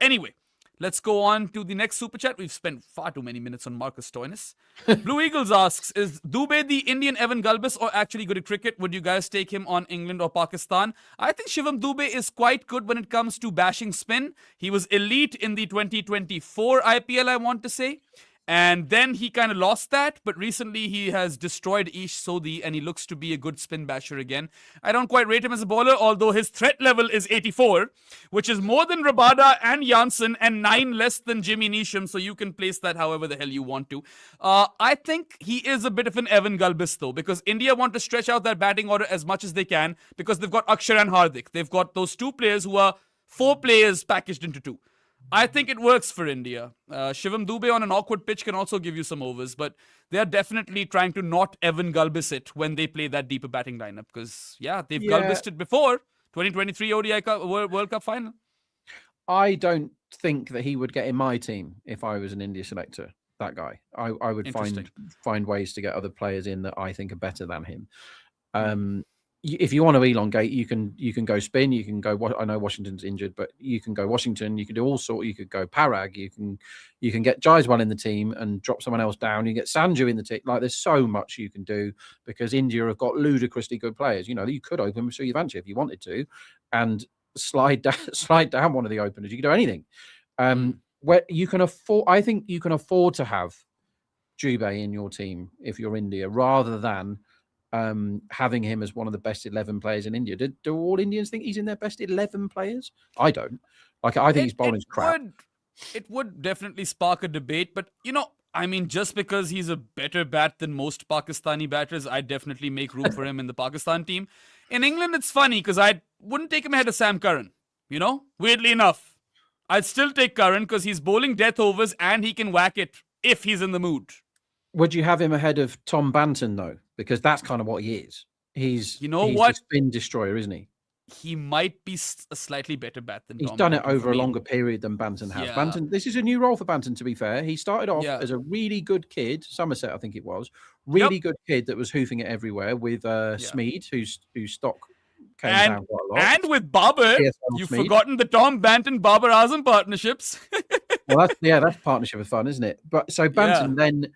Anyway, let's go on to the next super chat. We've spent far too many minutes on Marcus Stoinis. Blue Eagles asks, is Dubey the Indian Evan Galbis or actually good at cricket? Would you guys take him on England or Pakistan? I think Shivam Dubey is quite good when it comes to bashing spin. He was elite in the 2024 IPL, I want to say. And then he kind of lost that, but recently he has destroyed Ish Sodhi and he looks to be a good spin basher again. I don't quite rate him as a bowler, although his threat level is 84, which is more than Rabada and Janssen and 9 less than Jimmy Neesham, so you can place that however the hell you want to. I think he is a bit of an Evan Galbis though, because India want to stretch out their batting order as much as they can because they've got Akshar and Hardik. They've got those 2 players who are 4 players packaged into 2. I think it works for India. Shivam Dube on an awkward pitch can also give you some overs, but they are definitely trying to not Evan Galbis it when they play that deeper batting lineup because, they've Galbised it before. 2023 ODI World Cup final. I don't think that he would get in my team if I was an India selector, that guy. I would find ways to get other players in that I think are better than him. If you want to elongate, you can go spin. You can go. I know Washington's injured, but you can go Washington. You can do all sorts. You could go Parag. You can get Jaiswal in the team and drop someone else down. You get Sanju in the team. Like there's so much you can do because India have got ludicrously good players. You know you could open Suryavanshi if you wanted to, and slide down one of the openers. You can do anything. Where you can afford. I think you can afford to have Dubey in your team if you're India, rather than having him as one of the best 11 players in India. Do all Indians think he's in their best 11 players? I don't. I think his bowling's crap. It would definitely spark a debate, but just because he's a better bat than most Pakistani batters, I'd definitely make room for him in the Pakistan team. In England, it's funny because I wouldn't take him ahead of Sam Curran. Weirdly enough, I'd still take Curran because he's bowling death overs and he can whack it if he's in the mood. Would you have him ahead of Tom Banton, though? Because that's kind of what he is. He's a spin destroyer, isn't he? He might be a slightly better bat than Tom. He's done it over a longer period than Banton has. Banton, this is a new role for Banton, to be fair. He started off as a really good kid, Somerset, I think it was. Really good kid that was hoofing it everywhere with Smead, whose stock came down quite a lot. And with Babar. You've forgotten the Tom Banton Babar Azam partnerships. Well, that's partnership of fun, isn't it? But so Banton then...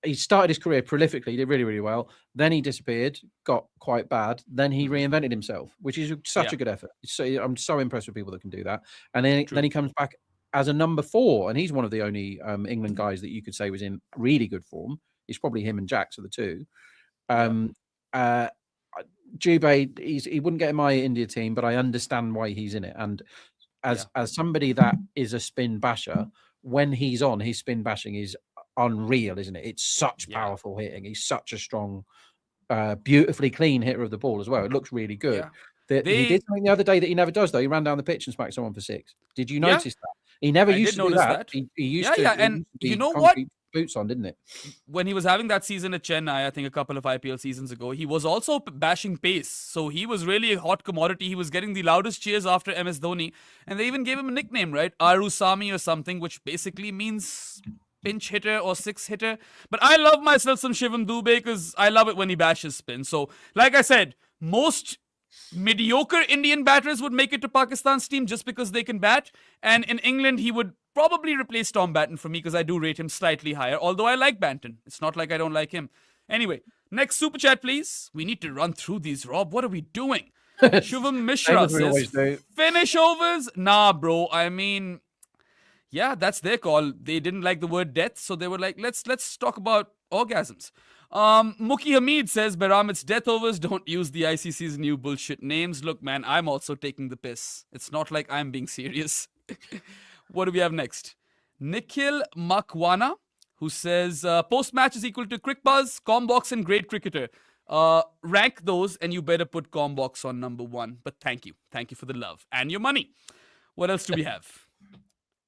He started his career prolifically, did really, really well. Then he disappeared, got quite bad. Then he reinvented himself, which is such a good effort. So I'm so impressed with people that can do that. And then he comes back as a number 4, and he's one of the only England guys that you could say was in really good form. It's probably him and Jax are the 2. Dubey, he wouldn't get in my India team, but I understand why he's in it. And as somebody that is a spin basher, when he's on, his spin bashing is unreal, isn't it? It's such powerful hitting. He's such a strong, beautifully clean hitter of the ball as well. It looks really good. He did something the other day that he never does, though. He ran down the pitch and smacked someone for 6. Did you notice that? He never used to do that. He used to. And you know what? Boots on, didn't it? When he was having that season at Chennai, I think a couple of IPL seasons ago, he was also bashing pace. So he was really a hot commodity. He was getting the loudest cheers after MS Dhoni. And they even gave him a nickname, right? Arusami or something, which basically means pinch hitter or 6 hitter. But I love myself some Shivam Dube because I love it when he bashes spin. So, like I said, most mediocre Indian batters would make it to Pakistan's team just because they can bat. And in England, he would probably replace Tom Banton for me because I do rate him slightly higher. Although I like Banton. It's not like I don't like him. Anyway, next super chat, please. We need to run through these, Rob. What are we doing? Shubham Mishra says, finish overs? Nah, bro. I mean... yeah, that's their call. They didn't like the word death, so they were like, let's talk about orgasms. Muki Hamid says, Behram, it's death overs. Don't use the ICC's new bullshit names. Look, man, I'm also taking the piss. It's not like I'm being serious. What do we have next? Nikhil Makwana, who says, post-match is equal to Crick Buzz, Commbox, and Great Cricketer. Rank those, and you better put Commbox on number 1. But thank you. Thank you for the love and your money. What else do we have?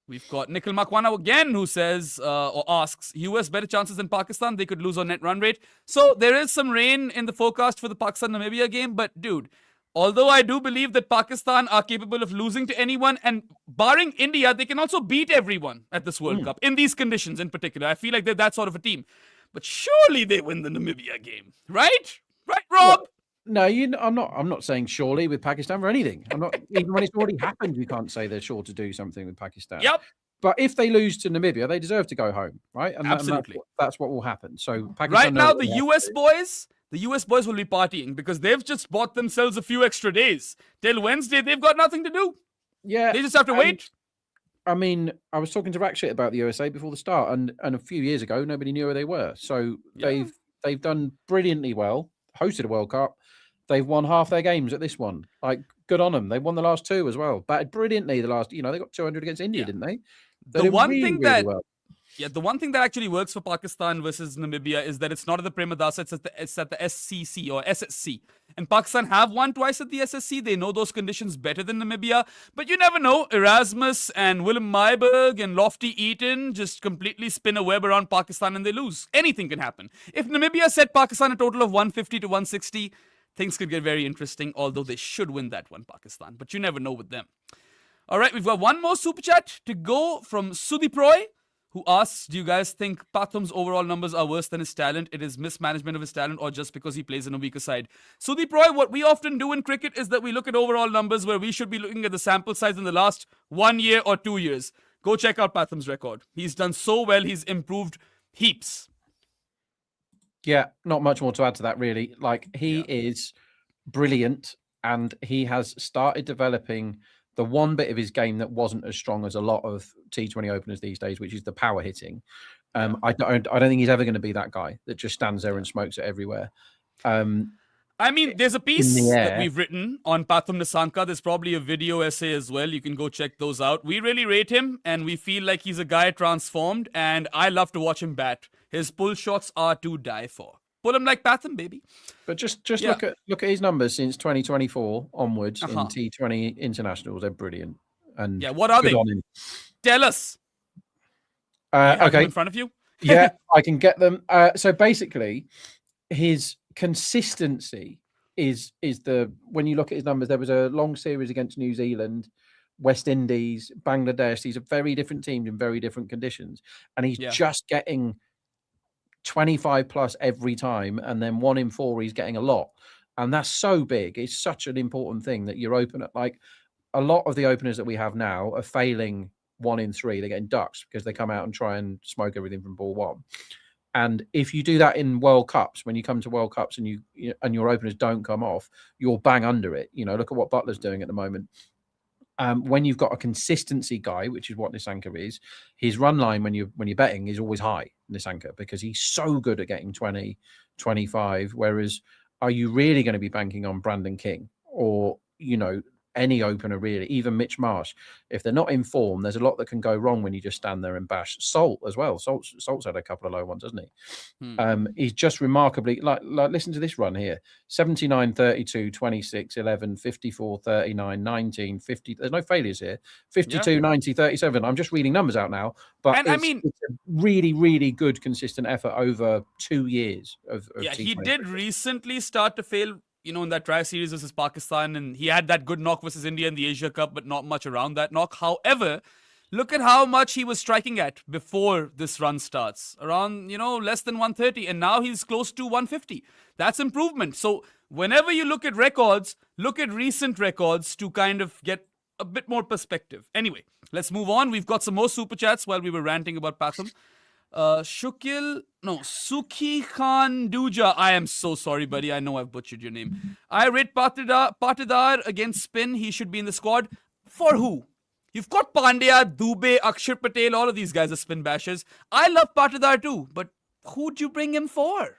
We've got Nikhil Makwana again, who says or asks, US better chances than Pakistan. They could lose on net run rate. So there is some rain in the forecast for the Pakistan-Namibia game. But dude, although I do believe that Pakistan are capable of losing to anyone, and barring India, they can also beat everyone at this World Cup in these conditions in particular. I feel like they're that sort of a team. But surely they win the Namibia game, right? Right, Rob? Well, no, I'm not saying surely with Pakistan for anything. I'm not, even when it's already happened, you can't say they're sure to do something with Pakistan. Yep. But if they lose to Namibia, they deserve to go home, right? And absolutely, that's what will happen. So Pakistan right now, the US boys will be partying because they've just bought themselves a few extra days. Till Wednesday, they've got nothing to do. Yeah, they just have to wait. I mean, I was talking to Rakshit about the USA before the start, and a few years ago, nobody knew who they were. So they've done brilliantly well. Hosted a World Cup. They've won half their games at this one. Like, good on them. They won the last two as well. Batted brilliantly the last. They got 200 against India, didn't they? They did really, really well. Yeah, the one thing that actually works for Pakistan versus Namibia is that it's not at the Premadasa, it's at the SCC or SSC. And Pakistan have won twice at the SSC. They know those conditions better than Namibia. But you never know. Erasmus and Willem Myburgh and Lofty Eaton just completely spin a web around Pakistan and they lose. Anything can happen. If Namibia set Pakistan a total of 150 to 160, things could get very interesting, although they should win that one, Pakistan. But you never know with them. All right, we've got one more super chat to go from Sudeep Roy, who asks, do you guys think Patham's overall numbers are worse than his talent? It is mismanagement of his talent or just because he plays in a weaker side? Sudeep Roy, what we often do in cricket is that we look at overall numbers where we should be looking at the sample size in the last 1 year or 2 years. Go check out Patham's record. He's done so well. He's improved heaps. Yeah, not much more to add to that, really. Like, he is brilliant, and he has started developing the one bit of his game that wasn't as strong as a lot of T20 openers these days, which is the power hitting. I don't think he's ever going to be that guy that just stands there and smokes it everywhere. I mean, there's a piece that we've written on Pathum Nissanka. There's probably a video essay as well. You can go check those out. We really rate him, and we feel like he's a guy transformed, and I love to watch him bat. His pull shots are to die for. Pull him like Pathum, baby. But just look at his numbers since 2024 onwards in T20 internationals. They're brilliant. And what are they? Tell us. Okay, in front of you. Yeah, I can get them. So basically, his consistency is when you look at his numbers. There was a long series against New Zealand, West Indies, Bangladesh. These are very different teams in very different conditions, and he's just getting 25 plus every time, and then 1 in 4 he's getting a lot, and that's so big. It's such an important thing that you're open at. Like, a lot of the openers that we have now are failing 1 in 3. They're getting ducks because they come out and try and smoke everything from ball one. And if you do that in World Cups, when you come to World Cups and your openers don't come off, you're bang under it. Look at what Butler's doing at the moment. When you've got a consistency guy, which is what Nissanka is, his run line when you're betting is always high, Nissanka, because he's so good at getting 20, 25. Whereas, are you really going to be banking on Brandon King or, any opener really, even Mitch Marsh? If they're not in form, there's a lot that can go wrong when you just stand there and bash. Salt as well. Salt's had a couple of low ones, hasn't he? He's just remarkably, like listen to this run here: 79, 32, 26, 11, 54, 39, 19, 50. There's no failures here. 52, 90, 37. I'm just reading numbers out now, but it's a really, really good consistent effort over 2 years of T20. He did recently start to fail, in that tri series versus Pakistan, and he had that good knock versus India in the Asia Cup, but not much around that knock. However, look at how much he was striking at before this run starts. Around, less than 130, and now he's close to 150. That's improvement. So whenever you look at records, look at recent records to kind of get a bit more perspective. Anyway, let's move on. We've got some more super chats while we were ranting about Pathum. Sukhi Khan Duja. I am so sorry, buddy. I know I've butchered your name. I rate Patidar against spin. He should be in the squad. For who? You've got Pandya, Dubey, Akshar Patel. All of these guys are spin bashers. I love Patidar too, but who'd you bring him for?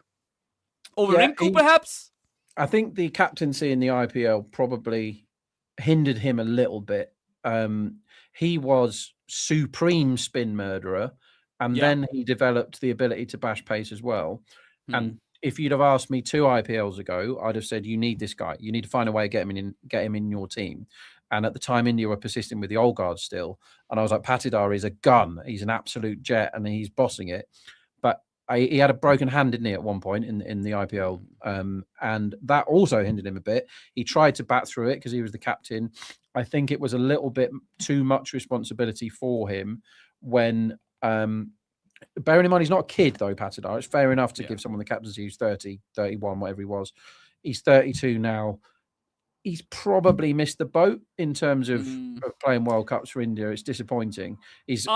Over Rinku, perhaps? I think the captaincy in the IPL probably hindered him a little bit. He was supreme spin murderer. And then he developed the ability to bash pace as well. And if you'd have asked me 2 IPLs ago, I'd have said, you need this guy. You need to find a way to get him in your team. And at the time, India were persisting with the old guard still. And I was like, Patidar is a gun. He's an absolute jet, and he's bossing it. But he had a broken hand, didn't he, at one point in the IPL? And that also hindered him a bit. He tried to bat through it because he was the captain. I think it was a little bit too much responsibility for him when... bearing in mind, he's not a kid, though, Patidar. It's fair enough to give someone the captaincy who's 30, 31, whatever he was. He's 32 now. He's probably missed the boat in terms of playing World Cups for India. It's disappointing. He's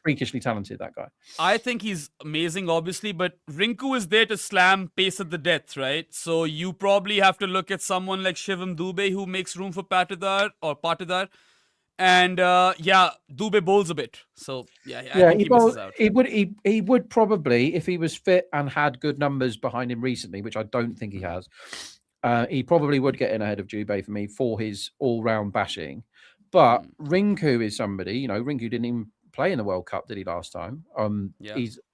freakishly talented, that guy. I think he's amazing, obviously, but Rinku is there to slam pace at the death, right? So you probably have to look at someone like Shivam Dubey, who makes room for Patidar. And Dubé bowls a bit. So I think he misses out. He would probably, if he was fit and had good numbers behind him recently, which I don't think he has, he probably would get in ahead of Dubé for me for his all-round bashing. But Rinku is somebody, Rinku didn't even play in the World Cup, did he, last time?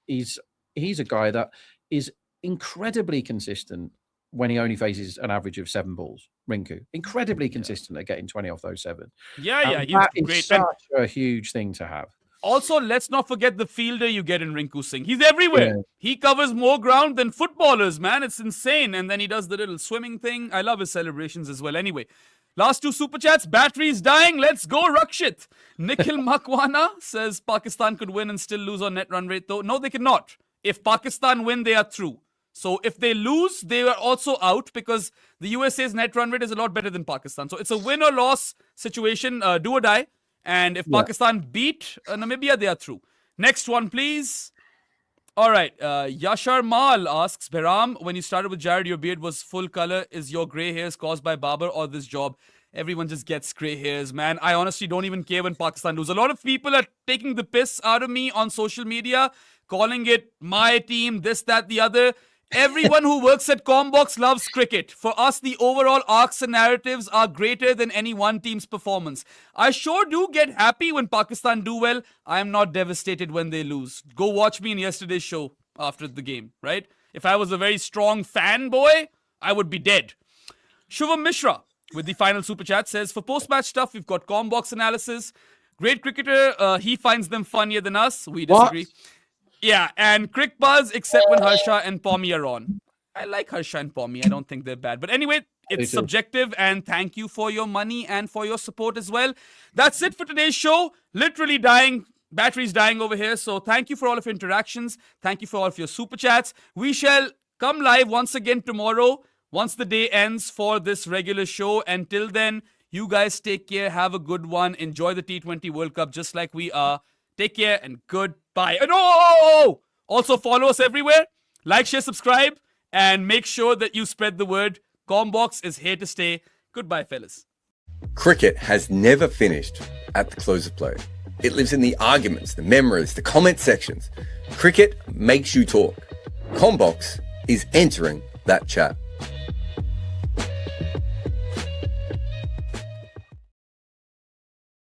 He's a guy that is incredibly consistent when he only faces an average of 7 balls. Rinku, incredibly consistent at getting 20 off those 7. He's that great. Is such a huge thing to have. Also, let's not forget the fielder you get in Rinku Singh. He's everywhere. Yeah. He covers more ground than footballers, man. It's insane. And then he does the little swimming thing. I love his celebrations as well. Anyway, last 2 super chats. Batteries dying. Let's go, Rakshit. Nikhil Makwana says Pakistan could win and still lose on net run rate, though. No, they cannot. If Pakistan win, they are through. So if they lose, they are also out because the USA's net run rate is a lot better than Pakistan. So it's a win or loss situation, do or die. And if Pakistan beat Namibia, they are through. Next one, please. All right. Yashar Mal asks, Behram, when you started with Jared, your beard was full color. Is your gray hairs caused by barber or this job? Everyone just gets gray hairs, man. I honestly don't even care when Pakistan lose. A lot of people are taking the piss out of me on social media, calling it my team, this, that, the other. Everyone who works at Commbox loves cricket. For us, the overall arcs and narratives are greater than any one team's performance. I sure do get happy when Pakistan do well. I am not devastated when they lose. Go watch me in yesterday's show after the game, right? If I was a very strong fanboy, I would be dead. Shubham Mishra with the final super chat says, for post-match stuff, we've got Commbox analysis. Great cricketer. He finds them funnier than us. We disagree. What? Yeah, and Crick Buzz, except when Harsha and Pommy are on. I like Harsha and Pommy. I don't think they're bad. But anyway, it's subjective, and thank you for your money and for your support as well. That's it for today's show. Literally dying. Batteries dying over here. So thank you for all of your interactions. Thank you for all of your super chats. We shall come live once again tomorrow, once the day ends for this regular show. Until then, you guys take care. Have a good one. Enjoy the T20 World Cup just like we are. Take care and goodbye. And also follow us everywhere. Like, share, subscribe, and make sure that you spread the word. Commbox is here to stay. Goodbye, fellas. Cricket has never finished at the close of play. It lives in the arguments, the memories, the comment sections. Cricket makes you talk. Commbox is entering that chat.